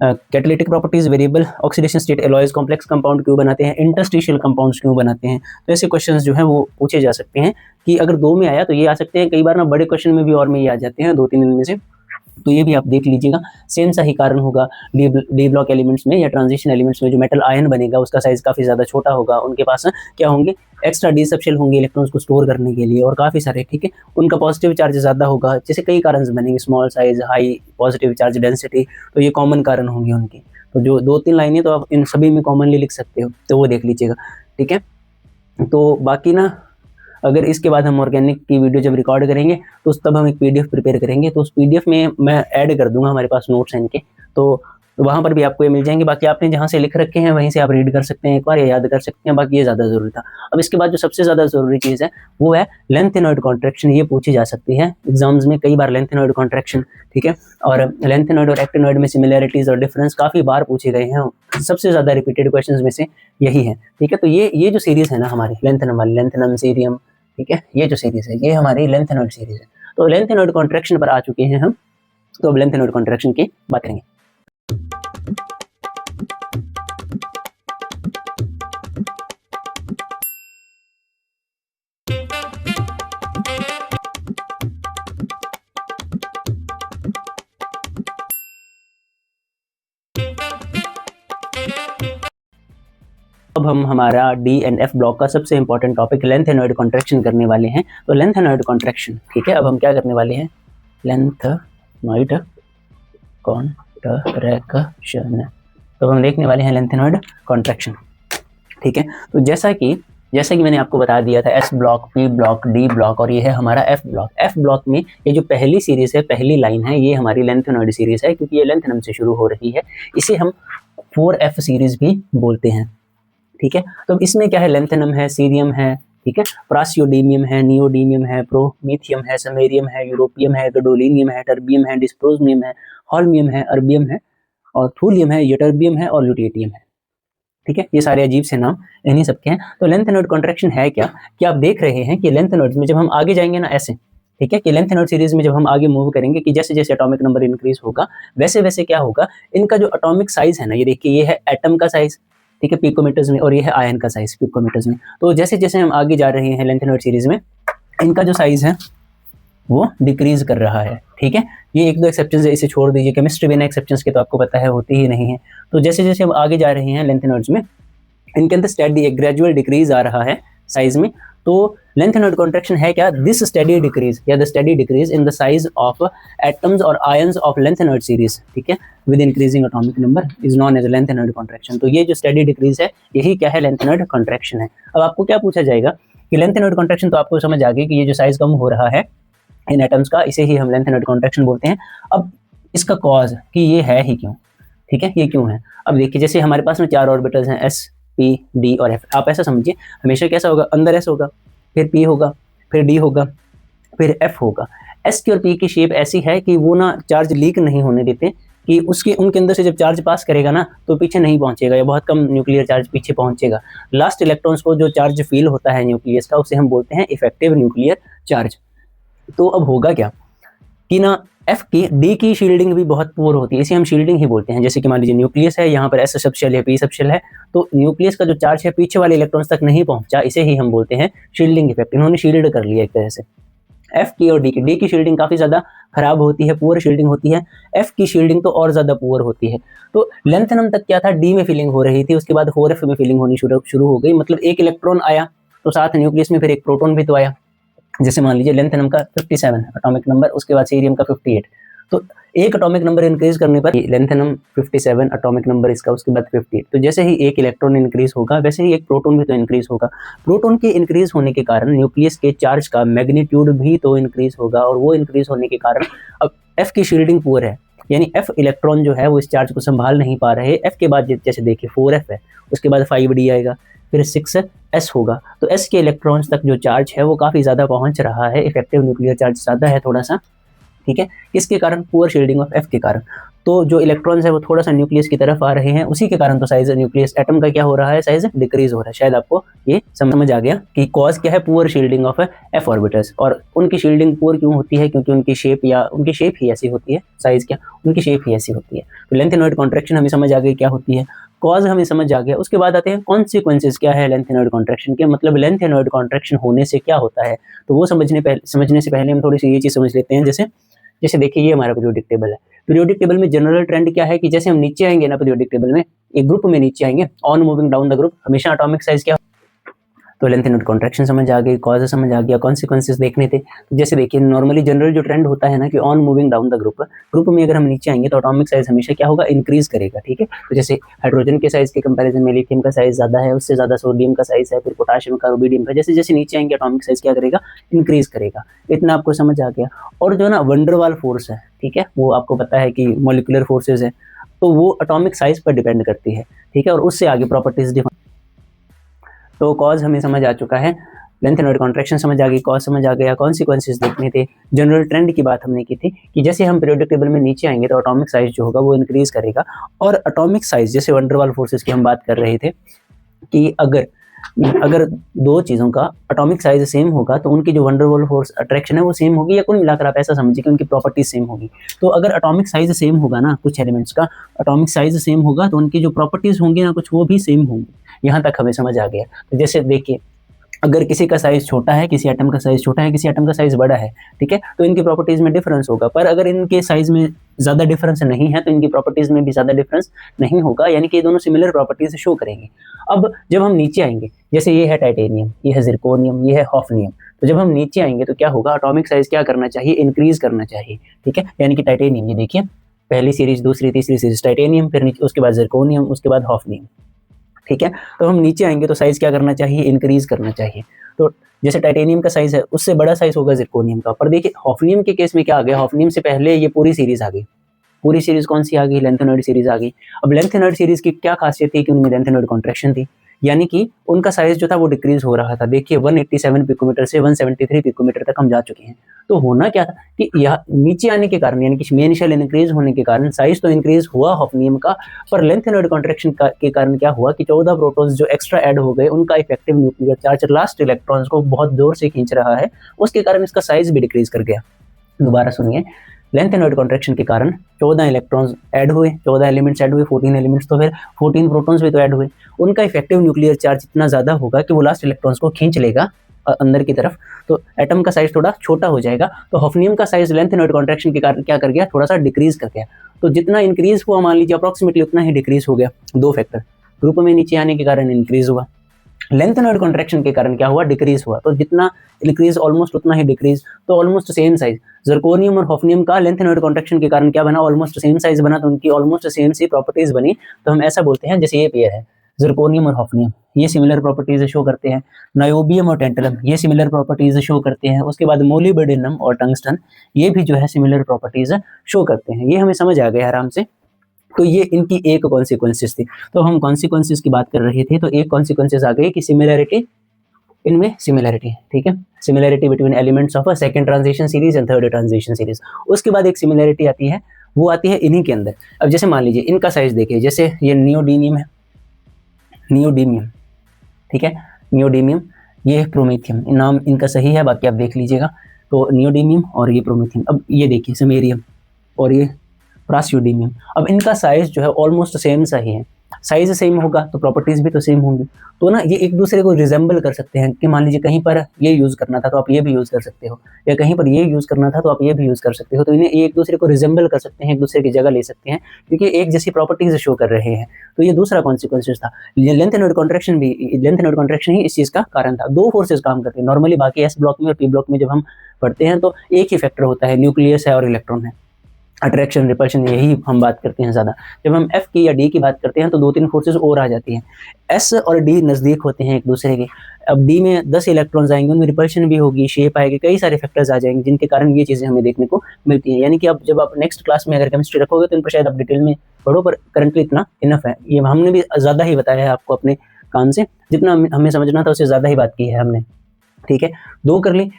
catalytic properties, variable oxidation state, alloys, complex compound क्यों बनाते हैं, इंटरस्टिशियल कंपाउंड्स क्यों बनाते हैं। तो ऐसे क्वेश्चंस जो हैं वो पूछे जा सकते हैं कि अगर 2 में आया तो ये आ सकते हैं, कई बार ना बड़े क्वेश्चन में भी और में ये आ जाते हैं 2-3 दिन में से, तो ये भी आप देख लीजिएगा। सेम सा ही कारण होगा डी ब्लॉक एलिमेंट्स में या ट्रांजिशन एलिमेंट्स में। जो मेटल आयन बनेगा उसका साइज काफ़ी ज़्यादा छोटा होगा, उनके पास क्या होंगे, एक्स्ट्रा डी सब शेल होंगे इलेक्ट्रॉन्स को स्टोर करने के लिए, और काफ़ी सारे। ठीक है, उनका पॉजिटिव चार्ज ज़्यादा होगा, जैसे कई कारण बनेंगे, small size, high positive charge density, तो ये कॉमन कारण होंगे उनके। तो जो 2-3 लाइनें तो आप इन सभी में कॉमनली लिख सकते हो, तो वो देख लीजिएगा। ठीक है, तो बाकी ना अगर इसके बाद हम ऑर्गेनिक की वीडियो जब रिकॉर्ड करेंगे तो तब हम एक पीडीएफ प्रिपेयर करेंगे, तो उस पीडीएफ में मैं ऐड कर दूंगा, हमारे पास नोट्स हैं इनके, तो वहाँ पर भी आपको ये मिल जाएंगे। बाकी आपने जहाँ से लिख रखे हैं वहीं से आप रीड कर सकते हैं एक बार, या याद कर सकते हैं, बाकी ये ज़्यादा ज़रूरी था। अब इसके बाद जो सबसे ज़्यादा ज़रूरी चीज़ है वो है लेंथेनॉइड कॉन्ट्रैक्शन। ये पूछी जा सकती है एग्जाम्स में कई बार, लेंथेनॉइड कॉन्ट्रैक्शन। ठीक है, और लेंथेनॉइड और एक्टिनॉइड में सिमिलैरिटीज़ और डिफरेंस काफ़ी बार पूछे गए हैं, सबसे ज़्यादा रिपीटेड क्वेश्चन में से यही है। ठीक है, तो ये जो सीरीज़ है ना हमारी लेंथेनम वाली, लेंथेनम, सीरियम, ठीक है, ये जो सीरीज़ है ये हमारी लेंथेनॉइड सीरीज़ है। तो लेंथेनॉइड कॉन्ट्रैक्शन पर आ चुके हैं हम, तो अब लेंथेनॉइड कॉन्ट्रैक्शन की बात करेंगे। अब हम हमारा डी एंड एफ ब्लॉक का सबसे इंपॉर्टेंट टॉपिक लेंथेनॉइड कॉन्ट्रैक्शन करने वाले हैं। तो लेंथेनॉइड कॉन्ट्रैक्शन, ठीक है, अब हम क्या करने वाले हैं, लेंथेनॉइड कॉन्ट्रैक्शन, तो हम देखने वाले हैं लेंथेनॉइड कॉन्ट्रैक्शन। ठीक है, तो जैसा कि मैंने आपको बता दिया था, S block, P block, D block, और ये है हमारा एफ ब्लॉक। एफ ब्लॉक में ये जो पहली सीरीज़ है, पहली लाइन है, ये हमारी लेंथेनॉइड सीरीज़ है, क्योंकि ये लेंथेनम से शुरू हो रही है। इसे हम 4F सीरीज़ भी बोलते हैं। ठीक है, तो इसमें क्या है, लेंथेनम है, सीरियम है, ठीक है। प्रासियोडीमियम है, नियोडीमियम है, प्रोमीथियम है, समेरियम है, यूरोपियम है, गडोलिनियम है, टर्बियम है, डिस्प्रोजमियम है, हॉल्मियम है, अर्बियम है और थूलियम है, यटर्बियम है और ल्यूटेटियम है। ठीक है, ये सारे अजीब से नाम इन्हीं सबके हैं। तो लेंथ नोड कॉन्ट्रैक्शन है क्या कि आप देख रहे हैं कि लेंथ नोड्स में जब हम आगे जाएंगे ना ऐसे, ठीक है, कि लेंथ नोड सीरीज में जब हम आगे मूव करेंगे कि जैसे जैसे एटॉमिक नंबर इंक्रीज होगा वैसे वैसे क्या होगा, इनका जो एटॉमिक साइज है ना, ये देखिए ये है एटम का साइज, ठीक है, पिकोमीटर्स में, और ये है आयन का साइज पिकोमीटर्स में। तो जैसे जैसे हम आगे जा रहे हैं लेंथ नोड सीरीज में, इनका जो साइज है वो डिक्रीज कर रहा है। ठीक है, ये एक दो एक्सेप्शंस है, इसे छोड़ दीजिए, केमिस्ट्री बिना एक्सेप्शंस के तो आपको पता है होती ही नहीं है। तो जैसे जैसे हम आगे जा रहे हैं लेंथ नोड्स में, इनके अंदर स्टेडी एक ग्रेजुअल डिक्रीज आ रहा है साइज में। तो लेंथ नोड कॉन्ट्रैक्शन है क्या, दिस स्टेडी डिक्रीज या the steady decrease in the size of atoms और ions of lanthanoid series, ठीक है, with increasing atomic number is known as lanthanoid contraction. तो ये जो स्टेडी डिक्रीज है यही क्या है, लेंथ नोड कॉन्ट्रैक्शन है। अब आपको क्या पूछा जाएगा कि लेंथ नोड कॉन्ट्रैक्शन, तो आपको समझ आ गई कि ये जो साइज कम हो रहा है इन एटम्स का, इसे ही हम लेंथ नोड कॉन्ट्रैक्शन बोलते हैं। अब इसका कॉज कि ये है ही क्यों, ठीक है, ये क्यों है। अब देखिए जैसे हमारे पास में 4 ऑर्बिटल्स हैं S P D और F। आप ऐसा समझिए हमेशा कैसा होगा, अंदर S होगा, फिर P होगा, फिर D होगा, फिर F होगा। S की और P की शेप ऐसी है कि वो ना चार्ज लीक नहीं होने देते, कि उसके उनके अंदर से जब चार्ज पास करेगा ना तो पीछे नहीं पहुंचेगा या बहुत कम न्यूक्लियर चार्ज पीछे पहुंचेगा। लास्ट इलेक्ट्रॉन्स को जो चार्ज फील होता है न्यूक्लियस का उसे हम बोलते हैं इफेक्टिव न्यूक्लियर चार्ज। तो अब होगा क्या कि ना F की D की शील्डिंग भी बहुत पुअर होती है, इसे हम शील्डिंग ही बोलते हैं। जैसे कि मान लीजिए न्यूक्लियस है, यहाँ पर S सब शेल है, P सब शेल है, तो न्यूक्लियस का जो चार्ज है पीछे वाले इलेक्ट्रॉन्स तक नहीं पहुंचा, इसे ही हम बोलते हैं शील्डिंग इफेक्ट। इन्होंने शील्ड कर लिया एक तरह से। F की और D की शील्डिंग काफी ज्यादा खराब होती है, पुअर शील्डिंग होती है। F की शील्डिंग तो और ज्यादा पुअर होती है। तो लेंथनम तक क्या था, D में फीलिंग हो रही थी, उसके बाद 4F में फीलिंग होनी शुरू हो गई। मतलब एक इलेक्ट्रॉन आया तो साथ न्यूक्लियस में फिर एक प्रोटॉन भी तो आया। जैसे मान लीजिए लेंथनम का 57 एटॉमिक नंबर, उसके बाद सीरियम का 58। तो एक एटॉमिक नंबर इंक्रीज करने पर लेंथनम 57 एटॉमिक नंबर इसका, उसके बाद 58। तो जैसे ही एक इलेक्ट्रॉन इंक्रीज होगा वैसे ही एक प्रोटॉन भी तो इंक्रीज होगा। प्रोटॉन के इंक्रीज होने के कारण न्यूक्लियस के चार्ज का मैग्नीट्यूड भी तो इंक्रीज होगा, और वो इंक्रीज होने के कारण अब F की शील्डिंग पुअर है, यानी F इलेक्ट्रॉन जो है वो इस चार्ज को संभाल नहीं पा रहे। F के बाद जैसे देखिए 4F है, उसके बाद 5D आएगा, फिर 6S होगा। तो S के इलेक्ट्रॉन्स तक जो चार्ज है वो काफ़ी ज़्यादा पहुंच रहा है, इफेक्टिव न्यूक्लियर चार्ज ज़्यादा है थोड़ा सा, ठीक है। किसके कारण, पुअर शील्डिंग ऑफ F के कारण। तो जो इलेक्ट्रॉन्स है वो थोड़ा सा न्यूक्लियस की तरफ आ रहे हैं, उसी के कारण तो साइज न्यूक्लियस एटम का क्या हो रहा है, साइज डिक्रीज हो रहा है। शायद आपको ये समझ आ गया कि कॉज क्या है, poor shielding of F orbitals. और उनकी शील्डिंग पुअर क्यों होती है, क्योंकि उनकी शेप ही ऐसी होती है, साइज क्या, उनकी शेप ही ऐसी होती है। तो लेंथ नोड कॉन्ट्रैक्शन हमें समझ आ गई क्या होती है, कॉज हमें समझ आ गया। उसके बाद आते हैं कॉन्सिक्वेंसेस क्या है लेंथ नोड कॉन्ट्रैक्शन के, मतलब लेंथ नोड कॉन्ट्रैक्शन होने से क्या होता है। तो वो समझने से पहले हम थोड़ी सी ये चीज़ समझ लेते हैं। जैसे देखिए ये हमारा पीरियोडिक टेबल है। पीरियोडिक टेबल में जनरल ट्रेंड क्या है कि जैसे हम नीचे आएंगे ना पीरियोडिक टेबल में, एक ग्रुप में नीचे आएंगे, on moving down the group, हमेशा एटॉमिक साइज क्या। तो लेंथ नोड कॉन्ट्रैक्शन समझ आ गई, कॉज समझ आ गया, कॉन्सिक्वेंसेस देखने थे। तो जैसे देखिए नॉर्मली जनरल जो ट्रेंड होता है ना कि on moving down the group में अगर हम नीचे आएंगे तो एटॉमिक साइज हमेशा क्या होगा, इंक्रीज करेगा, ठीक है। तो जैसे हाइड्रोजन के साइज के कंपैरिजन में लिथियम का साइज ज्यादा है, उससे ज्यादा सोडियम का साइज है, फिर पोटाशियम का, रुबिडियम का, जैसे जैसे नीचे आएंगे एटॉमिक साइज क्या करेगा, इंक्रीज करेगा। इतना आपको समझ आ गया। और जो ना वंडरवाल फोर्स है, ठीक है, वो आपको पता है कि मॉलिक्यूलर फोर्सेज है, तो वो एटॉमिक साइज पर डिपेंड करती है, ठीक है, और उससे आगे प्रॉपर्टीज डिफाइन। तो कॉज हमें समझ आ चुका है, लेंथ नोड कॉन्ट्रैक्शन समझ आ गई, कॉज समझ आ गया, कॉन्सिक्वेंसेस देखने थे। जनरल ट्रेंड की बात हमने की थी कि जैसे हम पीरियोडिक टेबल में नीचे आएंगे तो एटॉमिक साइज जो होगा वो इंक्रीज करेगा। और एटॉमिक साइज, जैसे वंडरवाल फोर्सेस की हम बात कर रहे थे कि अगर दो चीज़ों का एटॉमिक साइज सेम होगा तो उनकी जो वंडरवाल फोर्स अट्रैक्शन है वो सेम होगी, या कुल मिलाकर आप ऐसा समझिए कि उनकी प्रॉपर्टीज सेम होगी। तो अगर एटॉमिक साइज सेम होगा ना, कुछ एलिमेंट्स का एटॉमिक साइज सेम होगा तो उनकी जो प्रॉपर्टीज होंगी ना कुछ वो भी सेम होंगी। यहाँ तक हमें समझ आ गया। तो जैसे देखिए अगर किसी का साइज छोटा है, किसी एटम का साइज छोटा है, किसी एटम का साइज बड़ा है, ठीक है, तो इनकी प्रॉपर्टीज में डिफरेंस होगा। पर अगर इनके साइज में ज़्यादा डिफरेंस नहीं है तो इनकी प्रॉपर्टीज में भी ज़्यादा डिफरेंस नहीं होगा, यानी कि ये दोनों सिमिलर प्रॉपर्टीज शो करेंगे। अब जब हम नीचे आएंगे, जैसे ये है टाइटेनियम, ये है जिरकोनियम, ये है हॉफनियम, तो जब हम नीचे आएंगे तो क्या होगा, एटॉमिक साइज क्या करना चाहिए, इंक्रीज करना चाहिए, ठीक है। यानी कि टाइटेनियम, ये देखिए पहली सीरीज, दूसरी, तीसरी सीरीज टाइटेनियम, फिर उसके बाद जिरकोनियम, उसके बाद हॉफनियम, ठीक है। तो हम नीचे आएंगे तो साइज क्या करना चाहिए, इंक्रीज करना चाहिए। तो जैसे टाइटेनियम का साइज है उससे बड़ा साइज होगा जिरकोनियम का। पर देखिए हॉफनियम के केस में क्या आ गया, हॉफनियम से पहले ये पूरी सीरीज आ गई। पूरी सीरीज कौन सी आ गई, लेंथ नोड सीरीज आ गई। अब लेंथ नोड सीरीज की क्या खासियत थी कि उनमें लेंथ नोड कॉन्ट्रैक्शन थी, यानी कि उनका साइज जो था वो डिक्रीज हो रहा था। देखिए 187 पिकोमीटर से 173 पिकोमीटर तक हम जा चुके हैं। तो होना क्या था कि यह नीचे आने के कारण, यानी कि मेन शेल इंक्रीज होने के कारण साइज तो इंक्रीज हुआ हॉफनियम का, पर लेंथेनॉइड कॉन्ट्रैक्शन के कारण क्या हुआ कि 14 प्रोटॉन्स जो एक्स्ट्रा ऐड हो गए, उनका effective nuclear charge last electrons को बहुत जोर से खींच रहा है, उसके कारण इसका साइज भी डिक्रीज कर गया। दोबारा सुनिए, लेंथेनॉइड कॉन्ट्रैक्शन के कारण 14 इलेक्ट्रॉन्स ऐड हुए, 14 एलिमेंट्स ऐड हुए, 14 एलिमेंट्स तो फिर 14 प्रोटॉन्स भी तो ऐड हुए। उनका इफेक्टिव न्यूक्लियर चार्ज इतना ज़्यादा होगा कि वो लास्ट इलेक्ट्रॉन्स को खींच लेगा अंदर की तरफ, तो एटम का साइज थोड़ा छोटा हो जाएगा। तो हॉफनियम का साइज लेंथेनॉइड कॉन्ट्रैक्शन के कारण क्या कर गया, थोड़ा सा डिक्रीज कर गया। तो जितना इंक्रीज हुआ मान लीजिए अप्रॉक्सीमेटली उतना ही डिक्रीज हो गया। दो फैक्टर, ग्रुप में नीचे आने के कारण इंक्रीज हुआ, लेंथेनॉइड कॉन्ट्रैक्शन के कारण क्या हुआ, डिक्रीज हुआ। तो जितना इंक्रीज ऑलमोस्ट उतना ही डिक्रीज, तो ऑलमोस्ट सेम साइज। जर्कोनियम और हॉफनियम का लेंथेनॉइड कॉन्ट्रैक्शन के कारण क्या बना, ऑलमोस्ट सेम साइज बना, तो उनकी ऑलमोस्ट सेम सी प्रॉपर्टीज बनी। तो हम ऐसा बोलते हैं जैसे ये पेयर है जर्कोनियम और हॉफनियम, ये सिमिलर प्रॉपर्टीज शो करते हैं। नायोबियम और टेंटलम ये सिमिलर प्रॉपर्टीज शो करते हैं। उसके बाद मोलिब्डेनम और टंगस्टन ये भी जो है सिमिलर प्रॉपर्टीज शो करते हैं। ये हमें समझ आ गया आराम से। तो ये इनकी एक कॉन्सिक्वेंसेस थी। तो हम कॉन्सिक्वेंसेस की बात कर रहे थे, तो एक कॉन्सिक्वेंसेस आ गई कि सिमिलैरिटी, इनमें सिमिलैरिटी, ठीक है, similarity between elements of a second transition series and third transition series. उसके बाद एक सिमिलैरिटी आती है, वो आती है इन्हीं के अंदर। अब जैसे मान लीजिए इनका साइज देखिए, जैसे ये नियोडीमियम है, नियोडीमियम, ठीक है, नियोडीमियम, ये प्रोमेथियम, नाम इनका सही है, बाकी आप देख लीजिएगा। तो नियोडीमियम और ये प्रोमेथियम। अब ये देखिए समेरियम और ये प्रासियोडीमियम। अब इनका साइज जो है ऑलमोस्ट सेम सा ही है। साइज सेम होगा तो प्रॉपर्टीज भी तो सेम होंगी। तो ना ये एक दूसरे को रिजेंबल कर सकते हैं कि मान लीजिए कहीं पर ये यूज करना था तो आप ये भी यूज कर सकते हो, या कहीं पर ये यूज करना था तो आप ये भी यूज कर सकते हो। तो इन्हें एक दूसरे को रिजेंबल कर सकते हैं, एक दूसरे की जगह ले सकते हैं, क्योंकि एक जैसी प्रॉपर्टीज शो कर रहे हैं। तो ये दूसरा कॉन्सिक्वेंसेस था। लेंथेनॉइड कॉन्ट्रैक्शन भी, लेंथेनॉइड कॉन्ट्रैक्शन ही इस चीज का कारण था। दो फोर्सेज काम करते हैं नॉर्मली। बाकी एस ब्लॉक में और पी ब्लॉक में जब हम पढ़ते हैं तो एक ही फैक्टर होता है, न्यूक्लियस है और इलेक्ट्रॉन है, अट्रैक्शन रिपल्शन, यही हम बात करते हैं ज़्यादा। जब हम एफ की या डी की बात करते हैं तो दो तीन फोर्सेस और आ जाती हैं। एस और डी नज़दीक होते हैं एक दूसरे के। अब डी में 10 इलेक्ट्रॉन्स आएंगे, उनमें रिपल्शन भी होगी, शेप आएगी, कई सारे फैक्टर्स आ जाएंगे जिनके कारण ये चीज़ें हमें देखने को मिलती हैं। यानी कि अब जब आप नेक्स्ट क्लास में अगर केमिस्ट्री रखोगे तो इन पर शायद आप डिटेल में पढ़ो, पर करंटली इतना इनफ है। ये हमने भी ज़्यादा ही बताया है आपको अपने कान से, जितना हमें समझना था उससे ज़्यादा ही बात की है हमने, ठीक है। दो कर ली,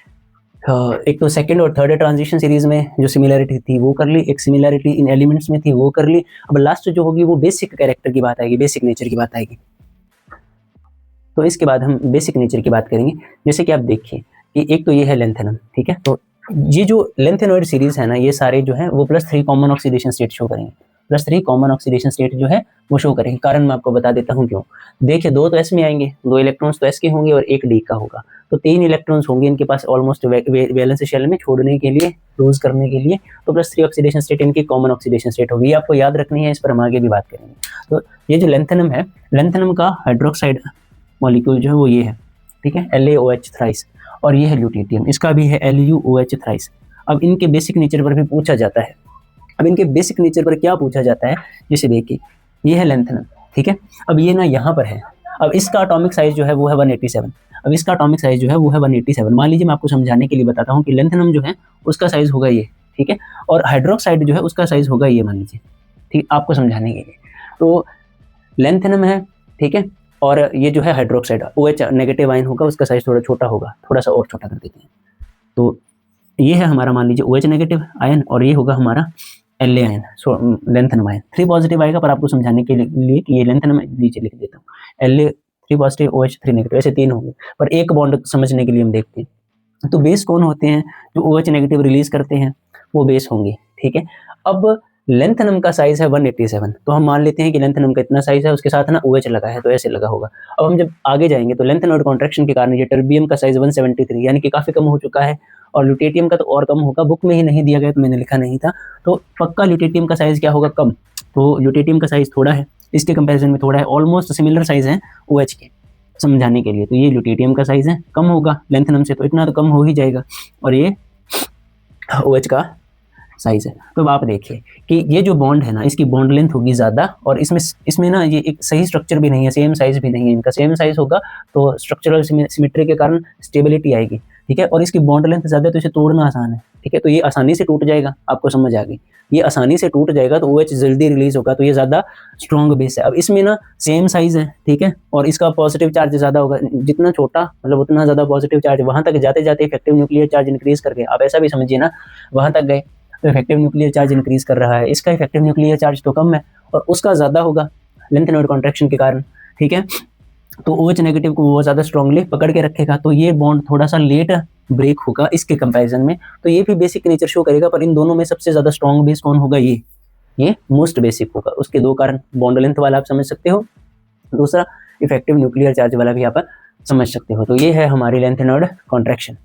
एक तो सेकंड और थर्ड ट्रांजिशन सीरीज में जो सिमिलैरिटी थी वो कर ली, एक सिमिलैरिटी इन एलिमेंट्स में थी वो कर ली। अब लास्ट जो होगी वो बेसिक कैरेक्टर की बात आएगी, बेसिक नेचर की बात आएगी। तो इसके बाद हम बेसिक नेचर की बात करेंगे। जैसे कि आप देखिए कि एक तो ये है लेंथेनम, ठीक है। तो ये जो लेंथेनॉइड सीरीज है ना, ये सारे जो है वो +3 कॉमन ऑक्सीडेशन स्टेट शो करेंगे। +3 कॉमन ऑक्सीडेशन स्टेट जो है वो शो करेंगे। कारण मैं आपको बता देता हूँ क्यों। देखिए दो तो एस में आएंगे, 2 इलेक्ट्रॉन्स तो एस के होंगे और एक डी का होगा, तो 3 इलेक्ट्रॉन्स होंगे इनके पास ऑलमोस्ट वैलेंस शेल में छोड़ने के लिए, लूज करने के लिए। तो +3 ऑक्सीडेशन स्टेट इनकी कॉमन ऑक्सीडेशन स्टेट होगी। ये आपको याद रखनी है, इस पर हम आगे भी बात करेंगे। तो ये जो लेंथेनम है, लेंथेनम का हाइड्रोक्साइड मॉलिक्यूल जो है वो ये है, ठीक है, LaOH थ्राइस। और ये है ल्यूटेटियम, इसका भी है LuOH थ्राइस। अब इनके बेसिक नेचर पर भी पूछा जाता है। अब इनके बेसिक नेचर पर क्या पूछा जाता है, जैसे देखिए ये है लेंथेनम, ठीक है। अब ये ना यहाँ पर है, अब इसका एटॉमिक साइज जो है वो है 187। अब इसका एटॉमिक साइज जो है वो है 187। मान लीजिए मैं आपको समझाने के लिए बताता हूँ कि लेंथेनम जो है उसका साइज होगा ये, ठीक है, और हाइड्रोक्साइड जो है उसका साइज होगा ये, मान लीजिए, ठीक, आपको समझाने के लिए। तो लेंथेनम है, ठीक है, और ये जो है हाइड्रोक्साइड OH नेगेटिव आयन होगा, उसका साइज थोड़ा छोटा होगा, थोड़ा सा और छोटा कर देते हैं। तो ये है हमारा मान लीजिए OH नेगेटिव आयन, और ये होगा हमारा La ion, lanthanum ion. 3 positive आएगा, पर आपको समझाने के लिए कि ये लेंथेनम नीचे लिख देता हूँ, La 3 पॉजिटिव OH 3 नेगेटिव, ऐसे 3 होंगे, पर एक बॉन्ड समझने के लिए हम देखते हैं। तो बेस कौन होते हैं जो OH नेगेटिव रिलीज करते हैं, वो बेस होंगे, ठीक है। अब लेंथेनम का साइज है 187, तो हम मान लेते हैं कि लेंथेनम का इतना साइज है, उसके साथ ना OH लगा है, तो ऐसे लगा होगा। अब हम जब आगे जाएंगे तो लेंथेनॉइड कॉन्ट्रैक्शन के कारण ये टर्बियम का साइज 173, यानी कि काफी कम हो चुका है, और ल्यूटेटियम का तो और कम होगा। बुक में ही नहीं दिया गया तो मैंने लिखा नहीं था, तो पक्का ल्यूटेटियम का साइज क्या होगा, कम। तो ल्यूटेटियम का साइज थोड़ा है, इसके कंपैरिजन में थोड़ा है, ऑलमोस्ट सिमिलर साइज है OH के, समझाने के लिए। तो ये ल्यूटेटियम का साइज है, कम होगा लेंथेनम से, तो इतना तो कम हो ही जाएगा, और ये OH का साइज है। तो अब आप देखिए कि ये जो बॉन्ड है ना, इसकी बॉन्ड लेंथ होगी ज़्यादा, और इसमें ना ये एक सही स्ट्रक्चर भी नहीं है, सेम साइज भी नहीं है। इनका सेम साइज होगा तो स्ट्रक्चरल सिमेट्री के कारण स्टेबिलिटी आएगी, ठीक है, और इसकी बॉन्ड लेंथ ज़्यादा है तो इसे तोड़ना आसान है, ठीक है, तो ये आसानी से टूट जाएगा, आपको समझ आ गई, ये आसानी से टूट जाएगा तो OH जल्दी रिलीज होगा, तो ये ज़्यादा स्ट्रॉन्ग बेस है। अब इसमें ना सेम साइज है, ठीक है, और इसका पॉजिटिव चार्ज ज़्यादा होगा, जितना छोटा मतलब उतना ज़्यादा पॉजिटिव चार्ज, वहाँ तक जाते जाते इफेक्टिव न्यूक्लियर चार्ज इंक्रीज करके, आप ऐसा भी समझिए ना, वहाँ तक गए तो इफेक्टिव न्यूक्लियर चार्ज इंक्रीज कर रहा है, इसका इफेक्टिव न्यूक्लियर चार्ज तो कम है और उसका ज़्यादा होगा लेंथेनॉइड कॉन्ट्रैक्शन के कारण, ठीक है, तो OH नेगेटिव को वो ज़्यादा स्ट्रांगली पकड़ के रखेगा, तो ये बॉन्ड थोड़ा सा लेट ब्रेक होगा इसके कंपैरिजन में, तो ये भी बेसिक नेचर शो करेगा, पर इन दोनों में सबसे ज़्यादा स्ट्रॉन्ग बेस कौन होगा, ये मोस्ट बेसिक होगा। उसके दो कारण, बॉन्ड लेंथ वाला आप समझ सकते हो, दूसरा इफेक्टिव न्यूक्लियर चार्ज वाला भी आप समझ सकते हो। तो ये है हमारी लेंथेनॉइड कॉन्ट्रैक्शन।